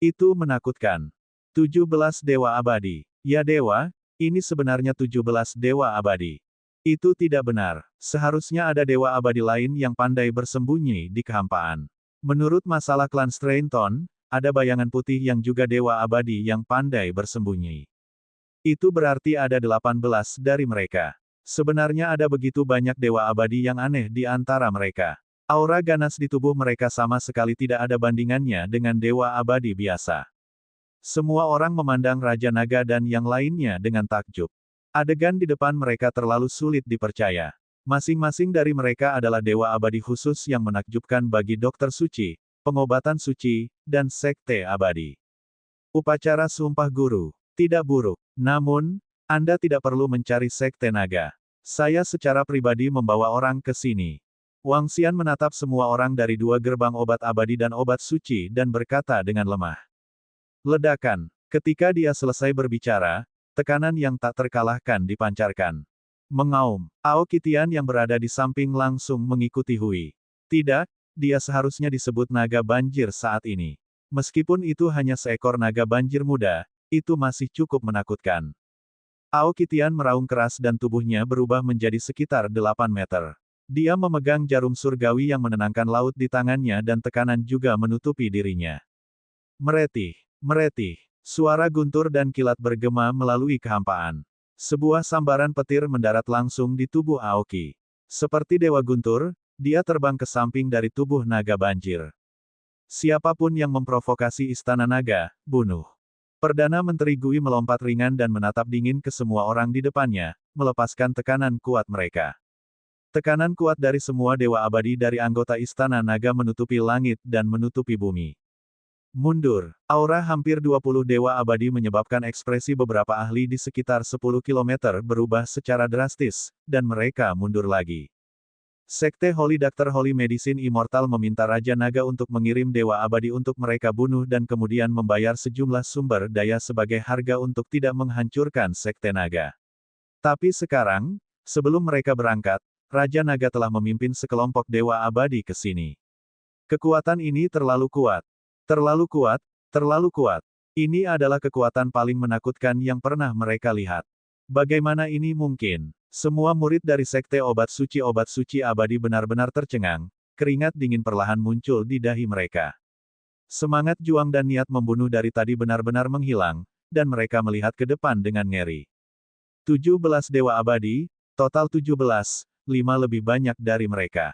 Itu menakutkan. 17 Dewa Abadi. Ya dewa, ini sebenarnya 17 dewa abadi. Itu tidak benar. Seharusnya ada dewa abadi lain yang pandai bersembunyi di kehampaan. Menurut masalah klan Strainton, ada bayangan putih yang juga dewa abadi yang pandai bersembunyi. Itu berarti ada 18 dari mereka. Sebenarnya ada begitu banyak dewa abadi yang aneh di antara mereka. Aura ganas di tubuh mereka sama sekali tidak ada bandingannya dengan dewa abadi biasa. Semua orang memandang Raja Naga dan yang lainnya dengan takjub. Adegan di depan mereka terlalu sulit dipercaya. Masing-masing dari mereka adalah dewa abadi khusus yang menakjubkan bagi dokter suci, pengobatan suci, dan sekte abadi. Upacara Sumpah Guru. Tidak buruk. Namun, Anda tidak perlu mencari sekte naga. Saya secara pribadi membawa orang ke sini. Wang Xian menatap semua orang dari 2 gerbang obat abadi dan obat suci dan berkata dengan lemah. Ledakan. Ketika dia selesai berbicara, tekanan yang tak terkalahkan dipancarkan. Mengaum. Aoki Tian yang berada di samping langsung mengikuti Hui. Tidak, dia seharusnya disebut naga banjir saat ini. Meskipun itu hanya seekor naga banjir muda, Itu masih cukup menakutkan. Aoki Tian meraung keras dan tubuhnya berubah menjadi sekitar 8 meter. Dia memegang jarum surgawi yang menenangkan laut di tangannya dan tekanan juga menutupi dirinya. Meretih, meretih. Suara guntur dan kilat bergema melalui kehampaan. Sebuah sambaran petir mendarat langsung di tubuh Aoki. Seperti dewa guntur, dia terbang ke samping dari tubuh naga banjir. Siapapun yang memprovokasi istana naga, bunuh. Perdana Menteri Gui melompat ringan dan menatap dingin ke semua orang di depannya, melepaskan tekanan kuat mereka. Tekanan kuat dari semua dewa abadi dari anggota istana naga menutupi langit dan menutupi bumi. Mundur. Aura hampir 20 dewa abadi menyebabkan ekspresi beberapa ahli di sekitar 10 km berubah secara drastis, dan mereka mundur lagi. Sekte Holy Doctor Holy Medicine Immortal meminta Raja Naga untuk mengirim dewa abadi untuk mereka bunuh dan kemudian membayar sejumlah sumber daya sebagai harga untuk tidak menghancurkan Sekte Naga. Tapi sekarang, sebelum mereka berangkat, Raja Naga telah memimpin sekelompok dewa abadi ke sini. Kekuatan ini terlalu kuat. Terlalu kuat, terlalu kuat. Ini adalah kekuatan paling menakutkan yang pernah mereka lihat. Bagaimana ini mungkin? Semua murid dari Sekte Obat Suci Abadi benar-benar tercengang, keringat dingin perlahan muncul di dahi mereka. Semangat juang dan niat membunuh dari tadi benar-benar menghilang, dan mereka melihat ke depan dengan ngeri. 17 dewa abadi, total 17, 5 lebih banyak dari mereka.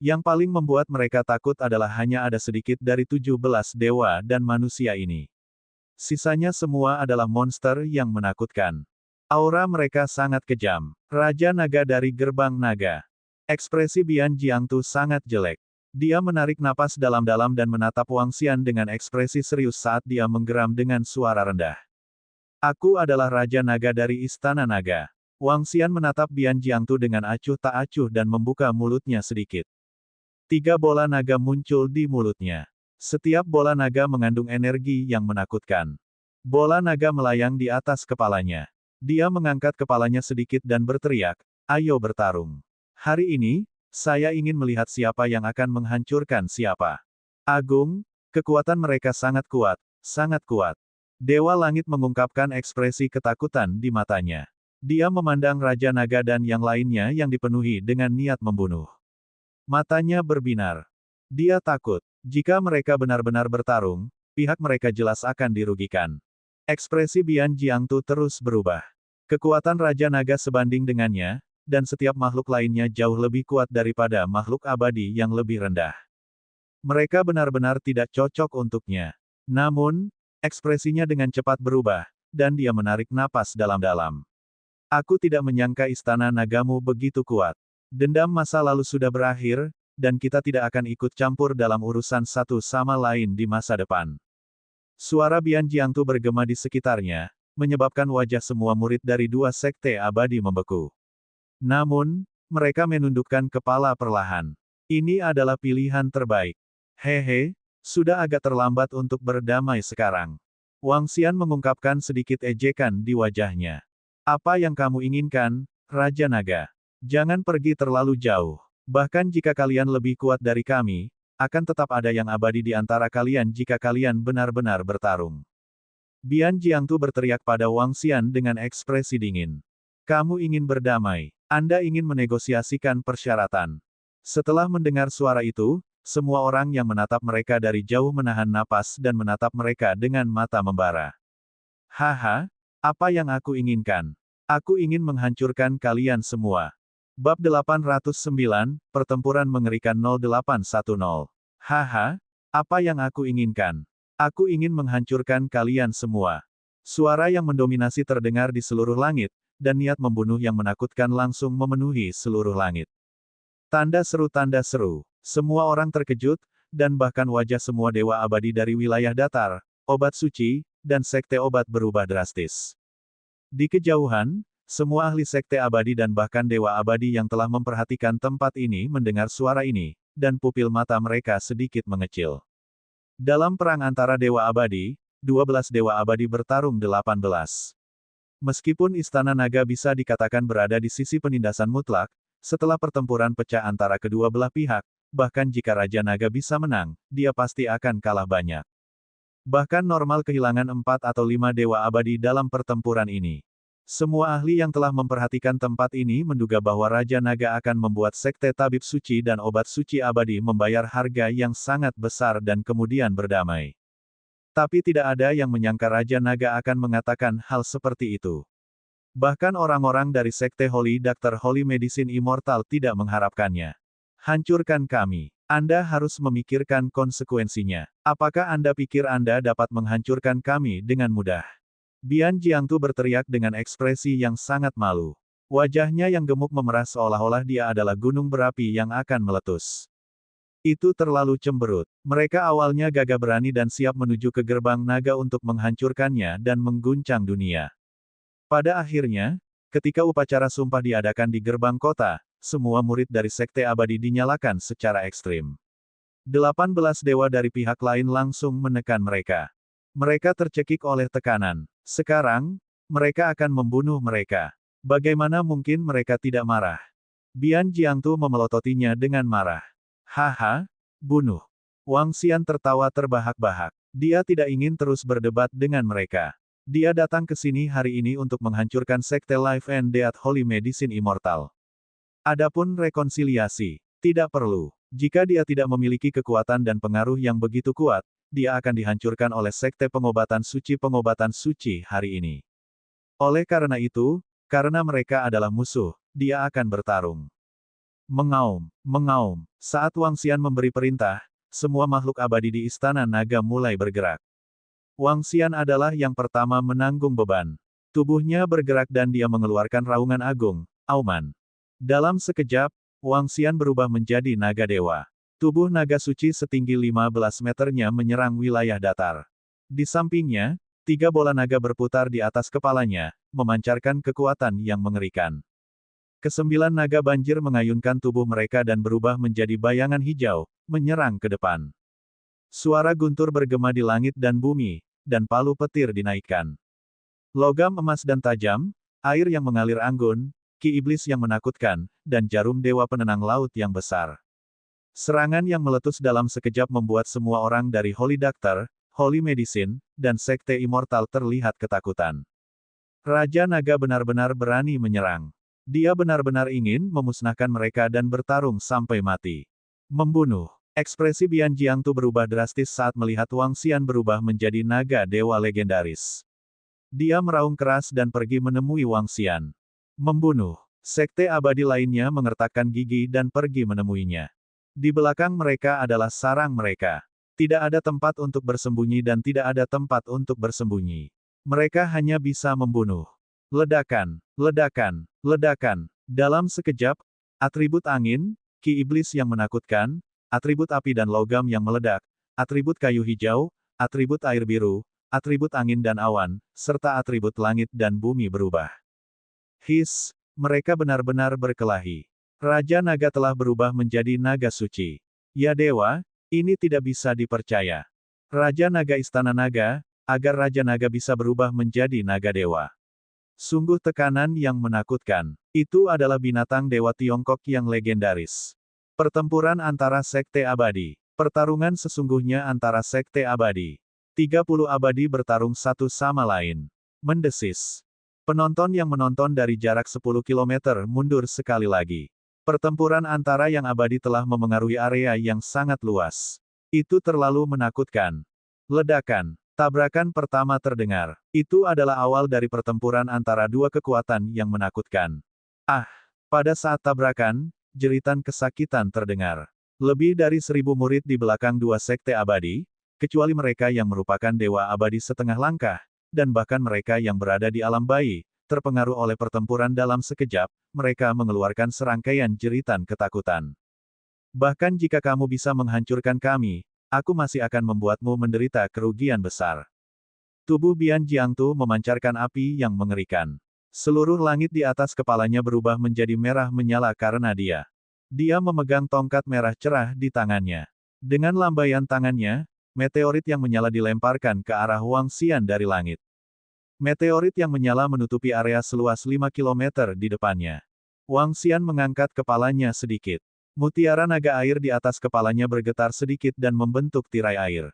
Yang paling membuat mereka takut adalah hanya ada sedikit dari 17 dewa dan manusia ini. Sisanya semua adalah monster yang menakutkan. Aura mereka sangat kejam. Raja Naga dari Gerbang Naga. Ekspresi Bian Jiangtu sangat jelek. Dia menarik napas dalam-dalam dan menatap Wang Xian dengan ekspresi serius saat dia menggeram dengan suara rendah. Aku adalah Raja Naga dari Istana Naga. Wang Xian menatap Bian Jiangtu dengan acuh tak acuh dan membuka mulutnya sedikit. 3 bola naga muncul di mulutnya. Setiap bola naga mengandung energi yang menakutkan. Bola naga melayang di atas kepalanya. Dia mengangkat kepalanya sedikit dan berteriak, "Ayo bertarung. Hari ini, saya ingin melihat siapa yang akan menghancurkan siapa." Agung, kekuatan mereka sangat kuat, sangat kuat. Dewa Langit mengungkapkan ekspresi ketakutan di matanya. Dia memandang Raja Naga dan yang lainnya yang dipenuhi dengan niat membunuh. Matanya berbinar. Dia takut. Jika mereka benar-benar bertarung, pihak mereka jelas akan dirugikan. Ekspresi Bian Jiangtu terus berubah. Kekuatan Raja Naga sebanding dengannya, dan setiap makhluk lainnya jauh lebih kuat daripada makhluk abadi yang lebih rendah. Mereka benar-benar tidak cocok untuknya. Namun, ekspresinya dengan cepat berubah, dan dia menarik napas dalam-dalam. Aku tidak menyangka istana nagamu begitu kuat. Dendam masa lalu sudah berakhir, dan kita tidak akan ikut campur dalam urusan satu sama lain di masa depan. Suara Bian Jiangtu bergema di sekitarnya, menyebabkan wajah semua murid dari 2 sekte abadi membeku. Namun, mereka menundukkan kepala perlahan. Ini adalah pilihan terbaik. Hehe, sudah agak terlambat untuk berdamai sekarang. Wang Xian mengungkapkan sedikit ejekan di wajahnya. Apa yang kamu inginkan, Raja Naga? Jangan pergi terlalu jauh. Bahkan jika kalian lebih kuat dari kami, akan tetap ada yang abadi di antara kalian jika kalian benar-benar bertarung. Bian Jiangtu berteriak pada Wang Xian dengan ekspresi dingin. Kamu ingin berdamai. Anda ingin menegosiasikan persyaratan. Setelah mendengar suara itu, semua orang yang menatap mereka dari jauh menahan napas dan menatap mereka dengan mata membara. Haha, apa yang aku inginkan? Aku ingin menghancurkan kalian semua. Bab 809, Pertempuran Mengerikan 0810. Haha, apa yang aku inginkan? Aku ingin menghancurkan kalian semua. Suara yang mendominasi terdengar di seluruh langit, dan niat membunuh yang menakutkan langsung memenuhi seluruh langit. Tanda seru, semua orang terkejut, dan bahkan wajah semua dewa abadi dari wilayah datar, obat suci, dan sekte obat berubah drastis. Di kejauhan, semua ahli sekte abadi dan bahkan dewa abadi yang telah memperhatikan tempat ini mendengar suara ini, dan pupil mata mereka sedikit mengecil. Dalam perang antara dewa abadi, 12 dewa abadi bertarung 18. Meskipun Istana Naga bisa dikatakan berada di sisi penindasan mutlak, setelah pertempuran pecah antara kedua belah pihak, bahkan jika Raja Naga bisa menang, dia pasti akan kalah banyak. Bahkan normal kehilangan 4 atau 5 dewa abadi dalam pertempuran ini. Semua ahli yang telah memperhatikan tempat ini menduga bahwa Raja Naga akan membuat sekte tabib suci dan obat suci abadi membayar harga yang sangat besar dan kemudian berdamai. Tapi tidak ada yang menyangka Raja Naga akan mengatakan hal seperti itu. Bahkan orang-orang dari sekte Holy Doctor Holy Medicine Immortal tidak mengharapkannya. Hancurkan kami. Anda harus memikirkan konsekuensinya. Apakah Anda pikir Anda dapat menghancurkan kami dengan mudah? Bian Jiangtu berteriak dengan ekspresi yang sangat malu. Wajahnya yang gemuk memerah seolah-olah dia adalah gunung berapi yang akan meletus. Itu terlalu cemberut. Mereka awalnya gagah berani dan siap menuju ke gerbang naga untuk menghancurkannya dan mengguncang dunia. Pada akhirnya, ketika upacara sumpah diadakan di gerbang kota, semua murid dari Sekte Abadi dinyalakan secara ekstrim. 18 dewa dari pihak lain langsung menekan mereka. Mereka tercekik oleh tekanan. Sekarang, mereka akan membunuh mereka. Bagaimana mungkin mereka tidak marah? Bian Jiangtu memelototinya dengan marah. Haha, bunuh. Wang Xian tertawa terbahak-bahak. Dia tidak ingin terus berdebat dengan mereka. Dia datang ke sini hari ini untuk menghancurkan Sekte Life and Death Holy Medicine Immortal. Adapun rekonsiliasi, tidak perlu. Jika dia tidak memiliki kekuatan dan pengaruh yang begitu kuat, dia akan dihancurkan oleh Sekte Pengobatan Suci hari ini. Oleh karena itu, karena mereka adalah musuh, dia akan bertarung. Mengaum, mengaum. Saat Wang Xian memberi perintah, semua makhluk abadi di Istana Naga mulai bergerak. Wang Xian adalah yang pertama menanggung beban. Tubuhnya bergerak dan dia mengeluarkan raungan agung, auman. Dalam sekejap, Wang Xian berubah menjadi naga dewa. Tubuh naga suci setinggi 15 meternya menyerang wilayah datar. Di sampingnya, 3 bola naga berputar di atas kepalanya, memancarkan kekuatan yang mengerikan. Kesembilan naga banjir mengayunkan tubuh mereka dan berubah menjadi bayangan hijau, menyerang ke depan. Suara guntur bergema di langit dan bumi, dan palu petir dinaikkan. Logam emas dan tajam, air yang mengalir anggun, ki iblis yang menakutkan, dan jarum dewa penenang laut yang besar. Serangan yang meletus dalam sekejap membuat semua orang dari Holy Doctor, Holy Medicine, dan Sekte Immortal terlihat ketakutan. Raja Naga benar-benar berani menyerang. Dia benar-benar ingin memusnahkan mereka dan bertarung sampai mati. Membunuh. Ekspresi Bian Jiangtu berubah drastis saat melihat Wang Xian berubah menjadi naga dewa legendaris. Dia meraung keras dan pergi menemui Wang Xian. Membunuh. Sekte abadi lainnya mengertakkan gigi dan pergi menemuinya. Di belakang mereka adalah sarang mereka. Tidak ada tempat untuk bersembunyi dan tidak ada tempat untuk bersembunyi. Mereka hanya bisa membunuh. Ledakan, ledakan, ledakan. Dalam sekejap, atribut angin, ki iblis yang menakutkan, atribut api dan logam yang meledak, atribut kayu hijau, atribut air biru, atribut angin dan awan, serta atribut langit dan bumi berubah. His, mereka benar-benar berkelahi. Raja Naga telah berubah menjadi naga suci. Ya dewa, ini tidak bisa dipercaya. Raja Naga Istana Naga, agar Raja Naga bisa berubah menjadi naga dewa. Sungguh tekanan yang menakutkan. Itu adalah binatang dewa Tiongkok yang legendaris. Pertempuran antara Sekte Abadi. Pertarungan sesungguhnya antara Sekte Abadi. 30 abadi bertarung satu sama lain. Mendesis. Penonton yang menonton dari jarak 10 km mundur sekali lagi. Pertempuran antara yang abadi telah memengaruhi area yang sangat luas. Itu terlalu menakutkan. Ledakan. Tabrakan pertama terdengar. Itu adalah awal dari pertempuran antara dua kekuatan yang menakutkan. Ah! Pada saat tabrakan, jeritan kesakitan terdengar. Lebih dari 1000 murid di belakang dua sekte abadi, kecuali mereka yang merupakan dewa abadi setengah langkah, dan bahkan mereka yang berada di alam bayi, terpengaruh oleh pertempuran dalam sekejap, mereka mengeluarkan serangkaian jeritan ketakutan. Bahkan jika kamu bisa menghancurkan kami, aku masih akan membuatmu menderita kerugian besar. Tubuh Bian Jiangtu memancarkan api yang mengerikan. Seluruh langit di atas kepalanya berubah menjadi merah menyala karena dia. Dia memegang tongkat merah cerah di tangannya. Dengan lambaian tangannya, meteorit yang menyala dilemparkan ke arah Wang Xian dari langit. Meteorit yang menyala menutupi area seluas 5 km di depannya. Wang Xian mengangkat kepalanya sedikit. Mutiara naga air di atas kepalanya bergetar sedikit dan membentuk tirai air.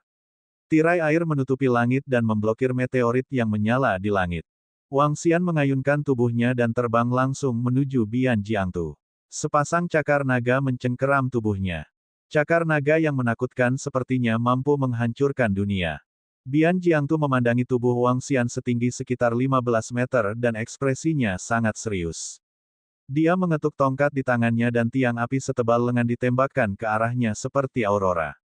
Tirai air menutupi langit dan memblokir meteorit yang menyala di langit. Wang Xian mengayunkan tubuhnya dan terbang langsung menuju Bian Jiangtu. Sepasang cakar naga mencengkeram tubuhnya. Cakar naga yang menakutkan sepertinya mampu menghancurkan dunia. Bian Jiangtu memandangi tubuh Wang Xian setinggi sekitar 15 meter dan ekspresinya sangat serius. Dia mengetuk tongkat di tangannya dan tiang api setebal lengan ditembakkan ke arahnya seperti aurora.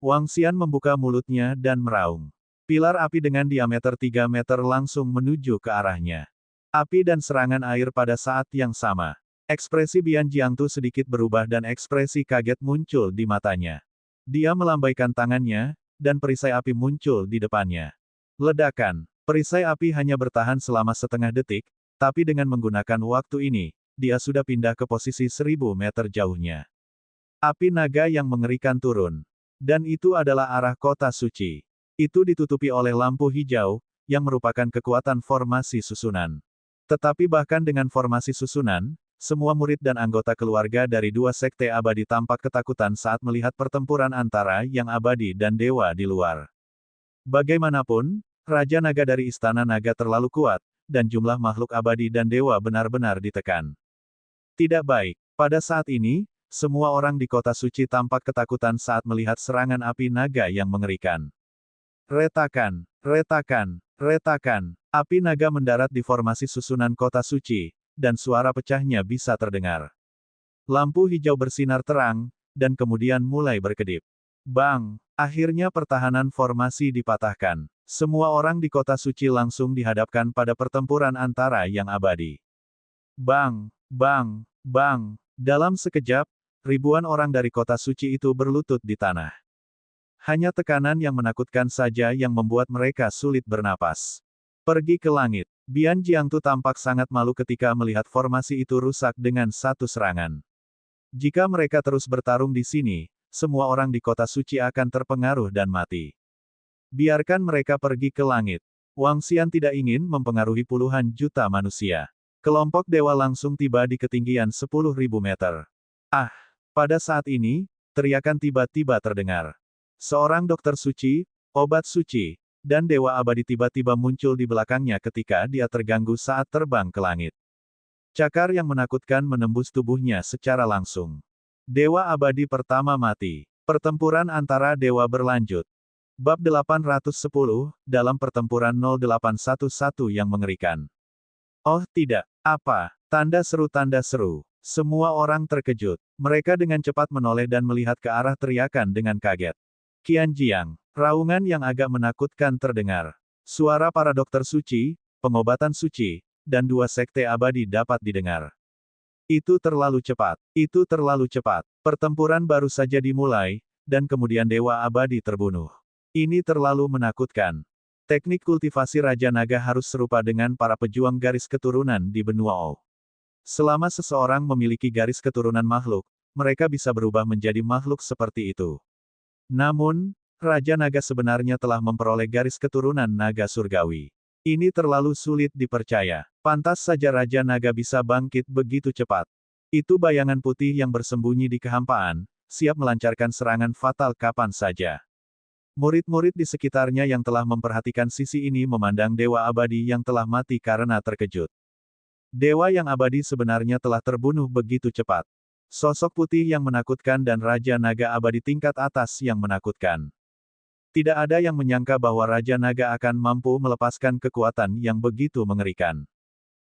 Wang Xian membuka mulutnya dan meraung. Pilar api dengan diameter 3 meter langsung menuju ke arahnya. Api dan serangan air pada saat yang sama. Ekspresi Bian Jiangtu sedikit berubah dan ekspresi kaget muncul di matanya. Dia melambaikan tangannya, dan perisai api muncul di depannya. Ledakan. Perisai api hanya bertahan selama setengah detik, tapi dengan menggunakan waktu ini, dia sudah pindah ke posisi 1000 meter jauhnya. Api naga yang mengerikan turun. Dan itu adalah arah kota suci. Itu ditutupi oleh lampu hijau, yang merupakan kekuatan formasi susunan. Tetapi bahkan dengan formasi susunan, semua murid dan anggota keluarga dari dua sekte abadi tampak ketakutan saat melihat pertempuran antara yang abadi dan dewa di luar. Bagaimanapun, Raja Naga dari Istana Naga terlalu kuat, dan jumlah makhluk abadi dan dewa benar-benar ditekan. Tidak baik. Pada saat ini, semua orang di kota suci tampak ketakutan saat melihat serangan api naga yang mengerikan. Retakan, retakan, retakan. Api naga mendarat di formasi susunan kota suci, dan suara pecahnya bisa terdengar. Lampu hijau bersinar terang, dan kemudian mulai berkedip. Bang! Akhirnya pertahanan formasi dipatahkan. Semua orang di kota suci langsung dihadapkan pada pertempuran antara yang abadi. Bang! Bang! Bang! Dalam sekejap, ribuan orang dari kota suci itu berlutut di tanah. Hanya tekanan yang menakutkan saja yang membuat mereka sulit bernapas. Pergi ke langit. Bian Jiangtu tampak sangat malu ketika melihat formasi itu rusak dengan satu serangan. Jika mereka terus bertarung di sini, semua orang di kota suci akan terpengaruh dan mati. Biarkan mereka pergi ke langit. Wang Xian tidak ingin mempengaruhi puluhan juta manusia. Kelompok dewa langsung tiba di ketinggian 10.000 meter. Ah! Pada saat ini, teriakan tiba-tiba terdengar. Seorang dokter suci, obat suci, dan dewa abadi tiba-tiba muncul di belakangnya ketika dia terganggu saat terbang ke langit. Cakar yang menakutkan menembus tubuhnya secara langsung. Dewa abadi pertama mati. Pertempuran antara dewa berlanjut. Bab 810, dalam pertempuran 0811 yang mengerikan. Oh tidak, apa? Tanda seru. Semua orang terkejut. Mereka dengan cepat menoleh dan melihat ke arah teriakan dengan kaget. Qianjiang. Raungan yang agak menakutkan terdengar. Suara para dokter suci, pengobatan suci, dan dua sekte abadi dapat didengar. Itu terlalu cepat. Itu terlalu cepat. Pertempuran baru saja dimulai, dan kemudian dewa abadi terbunuh. Ini terlalu menakutkan. Teknik kultivasi Raja Naga harus serupa dengan para pejuang garis keturunan di benua O. Selama seseorang memiliki garis keturunan makhluk, mereka bisa berubah menjadi makhluk seperti itu. Namun, Raja Naga sebenarnya telah memperoleh garis keturunan naga surgawi. Ini terlalu sulit dipercaya. Pantas saja Raja Naga bisa bangkit begitu cepat. Itu bayangan putih yang bersembunyi di kehampaan, siap melancarkan serangan fatal kapan saja. Murid-murid di sekitarnya yang telah memperhatikan sisi ini memandang dewa abadi yang telah mati karena terkejut. Dewa yang abadi sebenarnya telah terbunuh begitu cepat. Sosok putih yang menakutkan dan Raja Naga abadi tingkat atas yang menakutkan. Tidak ada yang menyangka bahwa Raja Naga akan mampu melepaskan kekuatan yang begitu mengerikan.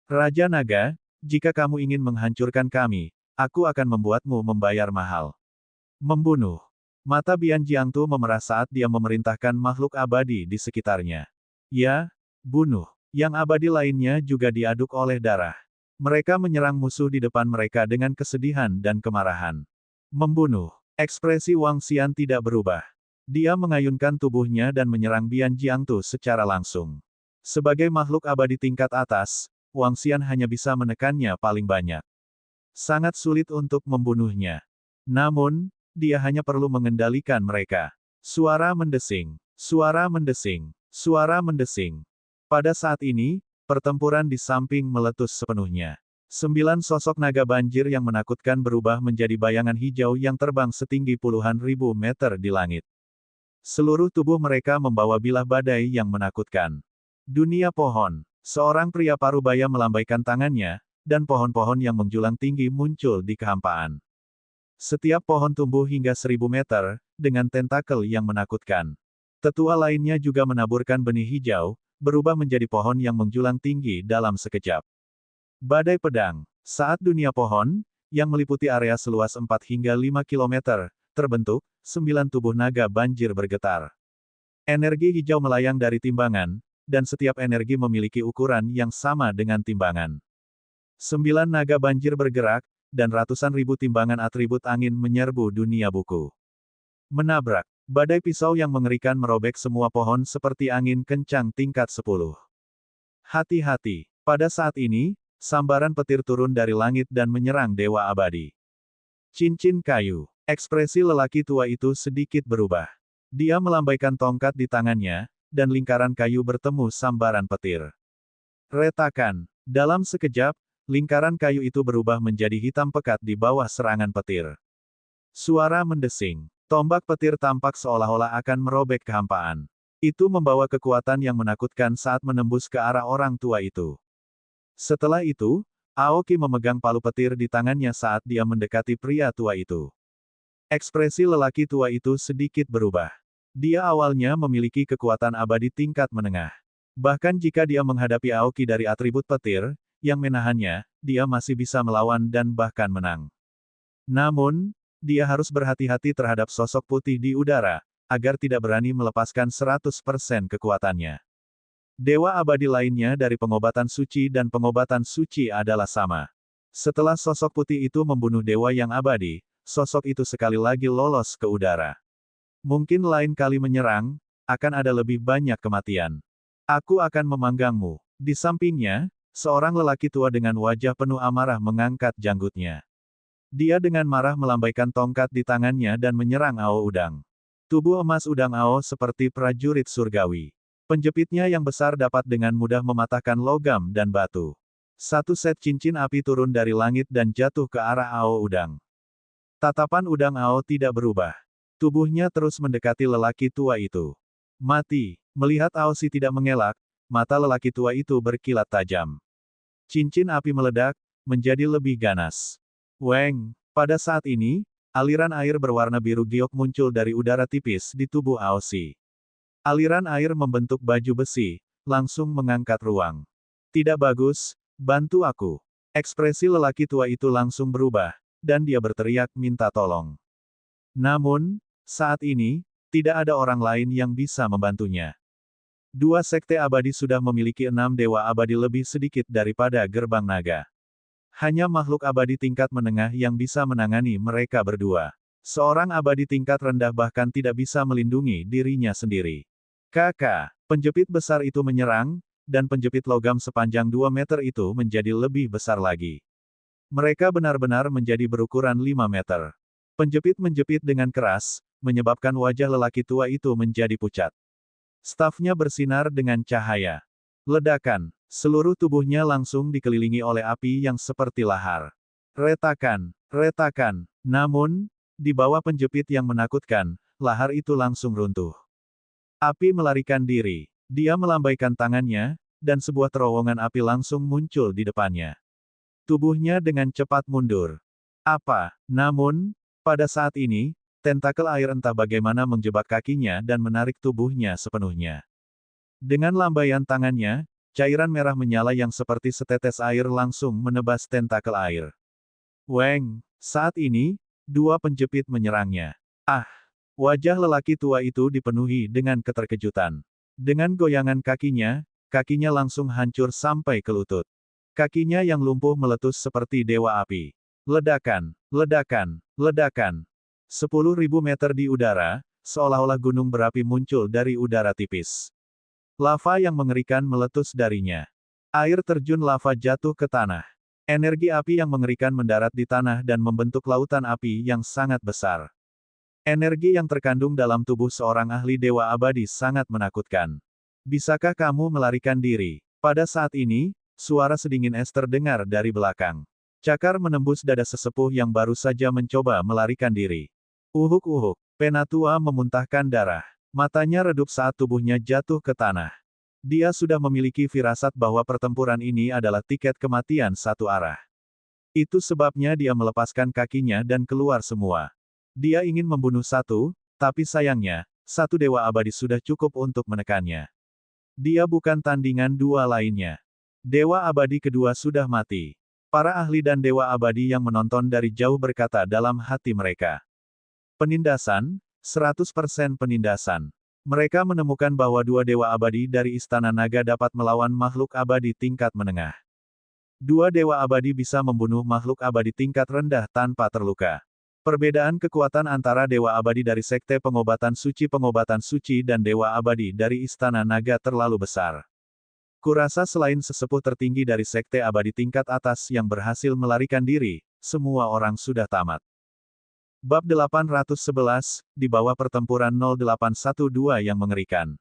Raja Naga, jika kamu ingin menghancurkan kami, aku akan membuatmu membayar mahal. Membunuh. Mata Bian Jiangtu memerah saat dia memerintahkan makhluk abadi di sekitarnya. Ya, bunuh. Yang abadi lainnya juga diaduk oleh darah. Mereka menyerang musuh di depan mereka dengan kesedihan dan kemarahan. Membunuh. Ekspresi Wang Xian tidak berubah. Dia mengayunkan tubuhnya dan menyerang Bian Jiangtu secara langsung. Sebagai makhluk abadi tingkat atas, Wang Xian hanya bisa menekannya paling banyak. Sangat sulit untuk membunuhnya. Namun, dia hanya perlu mengendalikan mereka. Suara mendesing. Suara mendesing. Suara mendesing. Pada saat ini, pertempuran di samping meletus sepenuhnya. 9 sosok naga banjir yang menakutkan berubah menjadi bayangan hijau yang terbang setinggi puluhan ribu meter di langit. Seluruh tubuh mereka membawa bilah badai yang menakutkan. Dunia pohon. Seorang pria parubaya melambaikan tangannya, dan pohon-pohon yang menjulang tinggi muncul di kehampaan. Setiap pohon tumbuh hingga 1000 meter, dengan tentakel yang menakutkan. Tetua lainnya juga menaburkan benih hijau, berubah menjadi pohon yang menjulang tinggi dalam sekejap. Badai pedang. Saat dunia pohon, yang meliputi area seluas 4 hingga 5 kilometer, terbentuk, 9 tubuh naga banjir bergetar. Energi hijau melayang dari timbangan, dan setiap energi memiliki ukuran yang sama dengan timbangan. 9 naga banjir bergerak, dan ratusan ribu timbangan atribut angin menyerbu dunia buku. Menabrak. Badai pisau yang mengerikan merobek semua pohon seperti angin kencang tingkat 10. Hati-hati. Pada saat ini, sambaran petir turun dari langit dan menyerang Dewa Abadi. Cincin kayu. Ekspresi lelaki tua itu sedikit berubah. Dia melambaikan tongkat di tangannya, dan lingkaran kayu bertemu sambaran petir. Retakan. Dalam sekejap, lingkaran kayu itu berubah menjadi hitam pekat di bawah serangan petir. Suara mendesing. Tombak petir tampak seolah-olah akan merobek kehampaan. Itu membawa kekuatan yang menakutkan saat menembus ke arah orang tua itu. Setelah itu, Aoki memegang palu petir di tangannya saat dia mendekati pria tua itu. Ekspresi lelaki tua itu sedikit berubah. Dia awalnya memiliki kekuatan abadi tingkat menengah. Bahkan jika dia menghadapi Aoki dari atribut petir, yang menahannya, dia masih bisa melawan dan bahkan menang. Namun, dia harus berhati-hati terhadap sosok putih di udara, agar tidak berani melepaskan 100% kekuatannya. Dewa abadi lainnya dari pengobatan suci dan pengobatan suci adalah sama. Setelah sosok putih itu membunuh dewa yang abadi, sosok itu sekali lagi lolos ke udara. Mungkin lain kali menyerang, akan ada lebih banyak kematian. Aku akan memanggangmu. Di sampingnya, seorang lelaki tua dengan wajah penuh amarah mengangkat janggutnya. Dia dengan marah melambaikan tongkat di tangannya dan menyerang Ao Udang. Tubuh emas Udang Ao seperti prajurit surgawi. Penjepitnya yang besar dapat dengan mudah mematahkan logam dan batu. Satu set cincin api turun dari langit dan jatuh ke arah Ao Udang. Tatapan Udang Ao tidak berubah. Tubuhnya terus mendekati lelaki tua itu. Mati. Melihat Aosi tidak mengelak, mata lelaki tua itu berkilat tajam. Cincin api meledak, menjadi lebih ganas. Weng. Pada saat ini, aliran air berwarna biru giok muncul dari udara tipis di tubuh Aosi. Aliran air membentuk baju besi, langsung mengangkat ruang. Tidak bagus, bantu aku. Ekspresi lelaki tua itu langsung berubah, dan dia berteriak minta tolong. Namun, saat ini, tidak ada orang lain yang bisa membantunya. Dua sekte abadi sudah memiliki 6 dewa abadi lebih sedikit daripada gerbang naga. Hanya makhluk abadi tingkat menengah yang bisa menangani mereka berdua. Seorang abadi tingkat rendah bahkan tidak bisa melindungi dirinya sendiri. Kakak, penjepit besar itu menyerang, dan penjepit logam sepanjang 2 meter itu menjadi lebih besar lagi. Mereka benar-benar menjadi berukuran 5 meter. Penjepit menjepit dengan keras, menyebabkan wajah lelaki tua itu menjadi pucat. Stafnya bersinar dengan cahaya. Ledakan. Seluruh tubuhnya langsung dikelilingi oleh api yang seperti lahar. Retakan. Retakan. Namun, di bawah penjepit yang menakutkan, lahar itu langsung runtuh. Api melarikan diri. Dia melambaikan tangannya, dan sebuah terowongan api langsung muncul di depannya. Tubuhnya dengan cepat mundur. Apa? Namun, pada saat ini, tentakel air entah bagaimana menjebak kakinya dan menarik tubuhnya sepenuhnya. Dengan lambaian tangannya, cairan merah menyala yang seperti setetes air langsung menebas tentakel air. Weng. Saat ini, dua penjepit menyerangnya. Ah! Wajah lelaki tua itu dipenuhi dengan keterkejutan. Dengan goyangan kakinya langsung hancur sampai ke lutut. Kakinya yang lumpuh meletus seperti dewa api. Ledakan, ledakan, ledakan. 10.000 meter di udara, seolah-olah gunung berapi muncul dari udara tipis. Lava yang mengerikan meletus darinya. Air terjun lava jatuh ke tanah. Energi api yang mengerikan mendarat di tanah dan membentuk lautan api yang sangat besar. Energi yang terkandung dalam tubuh seorang ahli dewa abadi sangat menakutkan. Bisakah kamu melarikan diri? Pada saat ini, suara sedingin es terdengar dari belakang. Cakar menembus dada sesepuh yang baru saja mencoba melarikan diri. Uhuk-uhuk. Penatua memuntahkan darah. Matanya redup saat tubuhnya jatuh ke tanah. Dia sudah memiliki firasat bahwa pertempuran ini adalah tiket kematian satu arah. Itu sebabnya dia melepaskan kakinya dan keluar semua. Dia ingin membunuh satu, tapi sayangnya, satu dewa abadi sudah cukup untuk menekannya. Dia bukan tandingan dua lainnya. Dewa abadi kedua sudah mati. Para ahli dan dewa abadi yang menonton dari jauh berkata dalam hati mereka. Penindasan, 100% penindasan. Mereka menemukan bahwa dua dewa abadi dari Istana Naga dapat melawan makhluk abadi tingkat menengah. Dua dewa abadi bisa membunuh makhluk abadi tingkat rendah tanpa terluka. Perbedaan kekuatan antara dewa abadi dari Sekte Pengobatan Suci dan dewa abadi dari Istana Naga terlalu besar. Kurasa selain sesepuh tertinggi dari Sekte Abadi tingkat atas yang berhasil melarikan diri, semua orang sudah tamat. Bab 811, di bawah pertempuran 0812 yang mengerikan.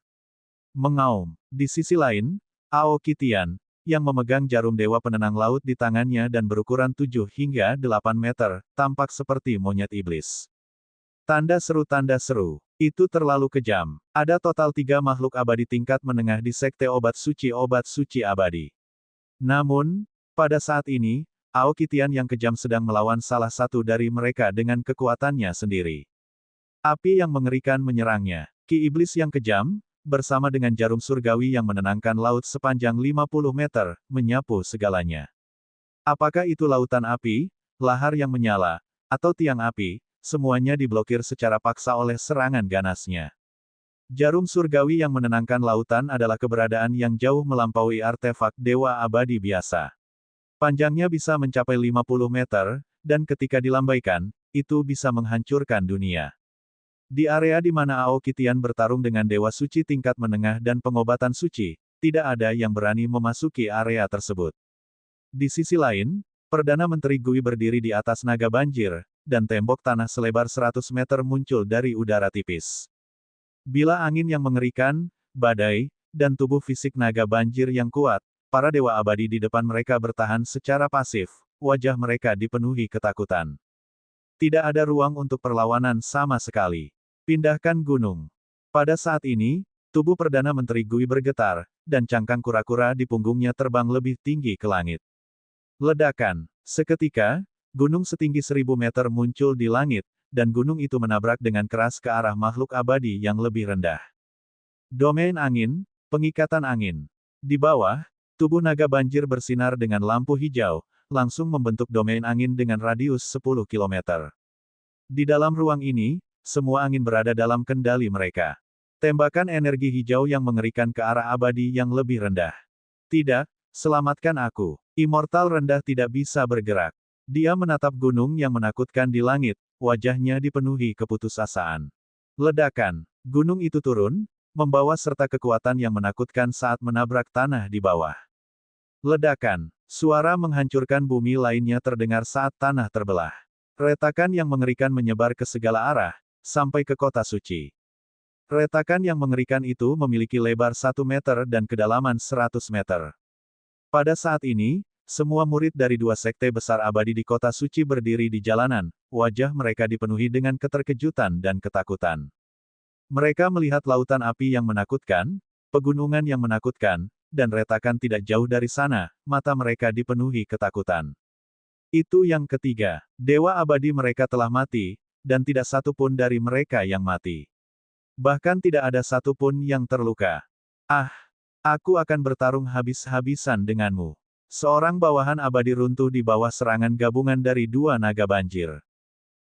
Mengaum. Di sisi lain, Aoki Tian, yang memegang jarum dewa penenang laut di tangannya dan berukuran 7 hingga 8 meter, tampak seperti monyet iblis. Tanda seru, itu terlalu kejam. Ada total 3 makhluk abadi tingkat menengah di Sekte Obat Suci Abadi. Namun, pada saat ini, Aoki Tian yang kejam sedang melawan salah satu dari mereka dengan kekuatannya sendiri. Api yang mengerikan menyerangnya. Ki iblis yang kejam, bersama dengan jarum surgawi yang menenangkan laut sepanjang 50 meter, menyapu segalanya. Apakah itu lautan api, lahar yang menyala, atau tiang api, semuanya diblokir secara paksa oleh serangan ganasnya. Jarum surgawi yang menenangkan lautan adalah keberadaan yang jauh melampaui artefak dewa abadi biasa. Panjangnya bisa mencapai 50 meter, dan ketika dilambaikan, itu bisa menghancurkan dunia. Di area di mana Aoki Tian bertarung dengan dewa suci tingkat menengah dan pengobatan suci, tidak ada yang berani memasuki area tersebut. Di sisi lain, Perdana Menteri Gui berdiri di atas naga banjir, dan tembok tanah selebar 100 meter muncul dari udara tipis. Bila angin yang mengerikan, badai, dan tubuh fisik naga banjir yang kuat, para dewa abadi di depan mereka bertahan secara pasif, wajah mereka dipenuhi ketakutan. Tidak ada ruang untuk perlawanan sama sekali. Pindahkan gunung. Pada saat ini, tubuh Perdana Menteri Gui bergetar, dan cangkang kura-kura di punggungnya terbang lebih tinggi ke langit. Ledakan. Seketika, gunung setinggi 1000 meter muncul di langit, dan gunung itu menabrak dengan keras ke arah makhluk abadi yang lebih rendah. Domain angin, pengikatan angin. Di bawah, tubuh naga banjir bersinar dengan lampu hijau, langsung membentuk domain angin dengan radius 10 km. Di dalam ruang ini, semua angin berada dalam kendali mereka. Tembakan energi hijau yang mengerikan ke arah abadi yang lebih rendah. Tidak, selamatkan aku. Immortal rendah tidak bisa bergerak. Dia menatap gunung yang menakutkan di langit, wajahnya dipenuhi keputusasaan. Ledakan. Gunung itu turun, membawa serta kekuatan yang menakutkan saat menabrak tanah di bawah. Ledakan. Suara menghancurkan bumi lainnya terdengar saat tanah terbelah. Retakan yang mengerikan menyebar ke segala arah, sampai ke kota suci. Retakan yang mengerikan itu memiliki lebar 1 meter dan kedalaman 100 meter. Pada saat ini, semua murid dari dua sekte besar abadi di kota suci berdiri di jalanan, wajah mereka dipenuhi dengan keterkejutan dan ketakutan. Mereka melihat lautan api yang menakutkan, pegunungan yang menakutkan, dan retakan tidak jauh dari sana, mata mereka dipenuhi ketakutan. Itu yang ketiga, dewa abadi mereka telah mati, dan tidak satu pun dari mereka yang mati. Bahkan tidak ada satu pun yang terluka. Ah, aku akan bertarung habis-habisan denganmu. Seorang bawahan abadi runtuh di bawah serangan gabungan dari dua naga banjir.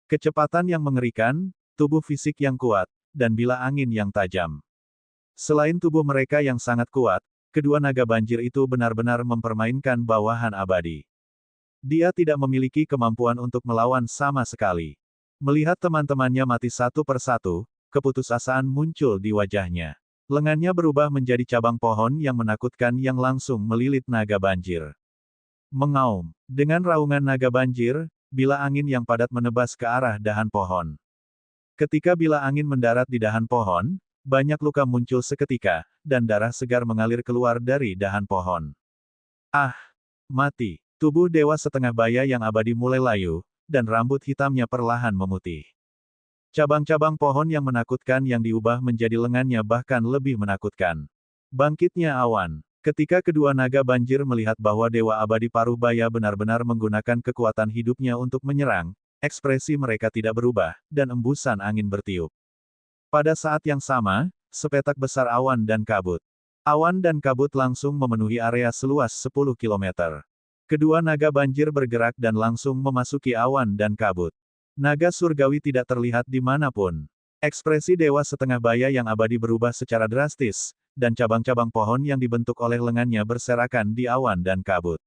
Kecepatan yang mengerikan, tubuh fisik yang kuat, dan bila angin yang tajam. Selain tubuh mereka yang sangat kuat, kedua naga banjir itu benar-benar mempermainkan bawahan abadi. Dia tidak memiliki kemampuan untuk melawan sama sekali. Melihat teman-temannya mati satu persatu, keputusasaan muncul di wajahnya. Lengannya berubah menjadi cabang pohon yang menakutkan yang langsung melilit naga banjir. Mengaum. Dengan raungan naga banjir, bila angin yang padat menebas ke arah dahan pohon. Ketika bila angin mendarat di dahan pohon, banyak luka muncul seketika, dan darah segar mengalir keluar dari dahan pohon. Ah! Mati. Tubuh dewa setengah baya yang abadi mulai layu, dan rambut hitamnya perlahan memutih. Cabang-cabang pohon yang menakutkan yang diubah menjadi lengannya bahkan lebih menakutkan. Bangkitnya awan. Ketika kedua naga banjir melihat bahwa Dewa Abadi Paruh-Baya benar-benar menggunakan kekuatan hidupnya untuk menyerang, ekspresi mereka tidak berubah, dan embusan angin bertiup. Pada saat yang sama, sepetak besar awan dan kabut. Awan dan kabut langsung memenuhi area seluas 10 km. Kedua naga banjir bergerak dan langsung memasuki awan dan kabut. Naga surgawi tidak terlihat dimanapun. Ekspresi Dewa Setengah Baya yang abadi berubah secara drastis, dan cabang-cabang pohon yang dibentuk oleh lengannya berserakan di awan dan kabut.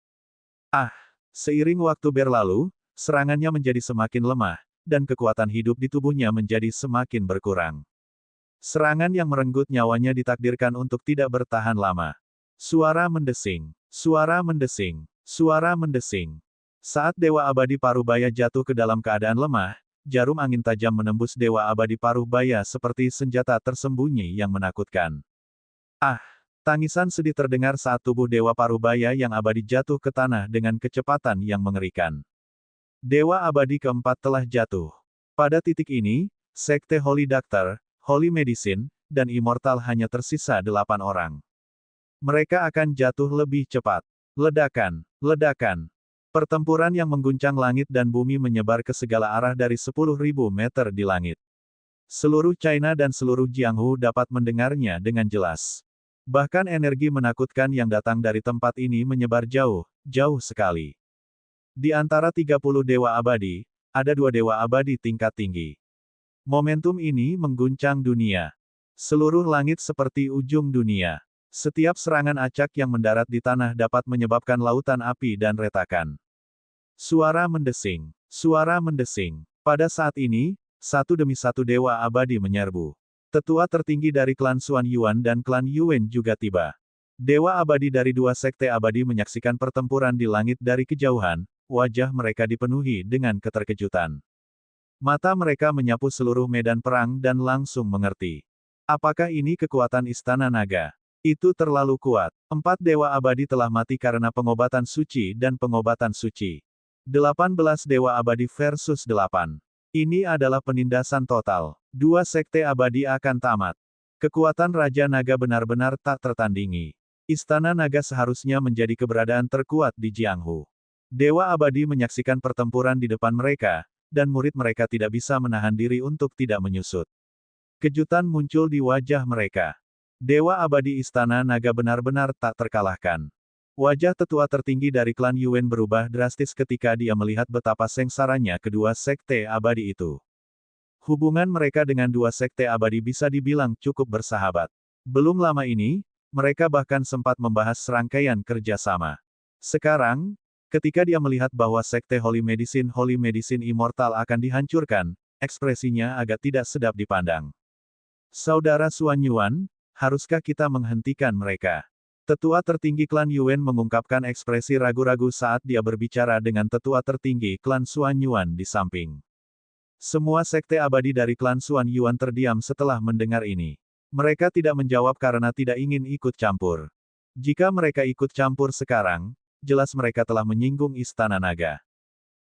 Seiring waktu berlalu, serangannya menjadi semakin lemah, dan kekuatan hidup di tubuhnya menjadi semakin berkurang. Serangan yang merenggut nyawanya ditakdirkan untuk tidak bertahan lama. Suara mendesing, suara mendesing, suara mendesing. Saat Dewa Abadi Paruh-Baya jatuh ke dalam keadaan lemah, jarum angin tajam menembus Dewa Abadi Paruh-Baya seperti senjata tersembunyi yang menakutkan. Tangisan sedih terdengar saat tubuh Dewa Paruh-Baya yang abadi jatuh ke tanah dengan kecepatan yang mengerikan. Dewa Abadi keempat telah jatuh. Pada titik ini, Sekte Holy Doctor, Holy Medicine, dan Immortal hanya tersisa 8 orang. Mereka akan jatuh lebih cepat. Ledakan, ledakan. Pertempuran yang mengguncang langit dan bumi menyebar ke segala arah dari 10.000 meter di langit. Seluruh China dan seluruh Jianghu dapat mendengarnya dengan jelas. Bahkan energi menakutkan yang datang dari tempat ini menyebar jauh, jauh sekali. Di antara 30 dewa abadi, ada 2 dewa abadi tingkat tinggi. Momentum ini mengguncang dunia. Seluruh langit seperti ujung dunia. Setiap serangan acak yang mendarat di tanah dapat menyebabkan lautan api dan retakan. Suara mendesing, suara mendesing. Pada saat ini, satu demi satu dewa abadi menyerbu. Tetua tertinggi dari klan Xuan Yuan dan klan Yuan juga tiba. Dewa abadi dari 2 sekte abadi menyaksikan pertempuran di langit dari kejauhan, wajah mereka dipenuhi dengan keterkejutan. Mata mereka menyapu seluruh medan perang dan langsung mengerti. Apakah ini kekuatan Istana Naga? Itu terlalu kuat. 4 dewa abadi telah mati karena pengobatan suci dan pengobatan suci. 18 dewa abadi versus 8. Ini adalah penindasan total. 2 sekte abadi akan tamat. Kekuatan Raja Naga benar-benar tak tertandingi. Istana Naga seharusnya menjadi keberadaan terkuat di Jianghu. Dewa abadi menyaksikan pertempuran di depan mereka, dan murid mereka tidak bisa menahan diri untuk tidak menyusut. Kejutan muncul di wajah mereka. Dewa abadi Istana Naga benar-benar tak terkalahkan. Wajah tetua tertinggi dari klan Yuan berubah drastis ketika dia melihat betapa sengsaranya kedua sekte abadi itu. Hubungan mereka dengan 2 sekte abadi bisa dibilang cukup bersahabat. Belum lama ini, mereka bahkan sempat membahas serangkaian kerjasama. Sekarang, ketika dia melihat bahwa sekte Holy Medicine Immortal akan dihancurkan, ekspresinya agak tidak sedap dipandang. Saudara Xuan Yuan, haruskah kita menghentikan mereka? Tetua tertinggi klan Yuan mengungkapkan ekspresi ragu-ragu saat dia berbicara dengan tetua tertinggi klan Xuan Yuan di samping. Semua sekte abadi dari klan Xuan Yuan terdiam setelah mendengar ini. Mereka tidak menjawab karena tidak ingin ikut campur. Jika mereka ikut campur sekarang, jelas mereka telah menyinggung Istana Naga.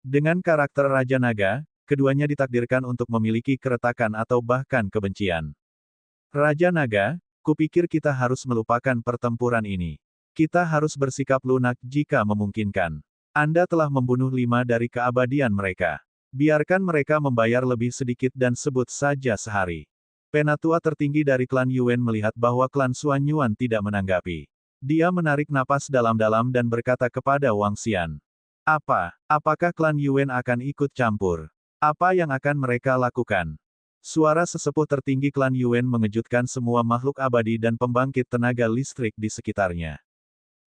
Dengan karakter Raja Naga, keduanya ditakdirkan untuk memiliki keretakan atau bahkan kebencian. Raja Naga, kupikir kita harus melupakan pertempuran ini. Kita harus bersikap lunak jika memungkinkan. Anda telah membunuh 5 dari keabadian mereka. Biarkan mereka membayar lebih sedikit dan sebut saja sehari. Penatua tertinggi dari klan Yuan melihat bahwa klan Xuan Yuan tidak menanggapi. Dia menarik napas dalam-dalam dan berkata kepada Wang Xian. Apakah klan Yuan akan ikut campur? Apa yang akan mereka lakukan? Suara sesepuh tertinggi klan Yuan mengejutkan semua makhluk abadi dan pembangkit tenaga listrik di sekitarnya.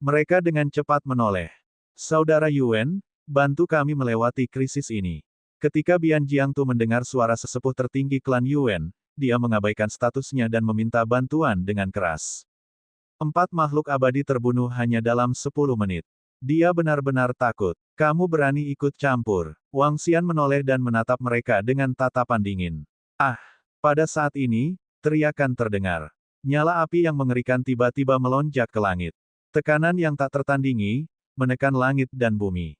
Mereka dengan cepat menoleh. Saudara Yuan, bantu kami melewati krisis ini. Ketika Bian Jiangtu mendengar suara sesepuh tertinggi klan Yuan, dia mengabaikan statusnya dan meminta bantuan dengan keras. 4 makhluk abadi terbunuh hanya dalam 10 menit. Dia benar-benar takut. Kamu berani ikut campur? Wang Xian menoleh dan menatap mereka dengan tatapan dingin. Pada saat ini, teriakan terdengar. Nyala api yang mengerikan tiba-tiba melonjak ke langit. Tekanan yang tak tertandingi, menekan langit dan bumi.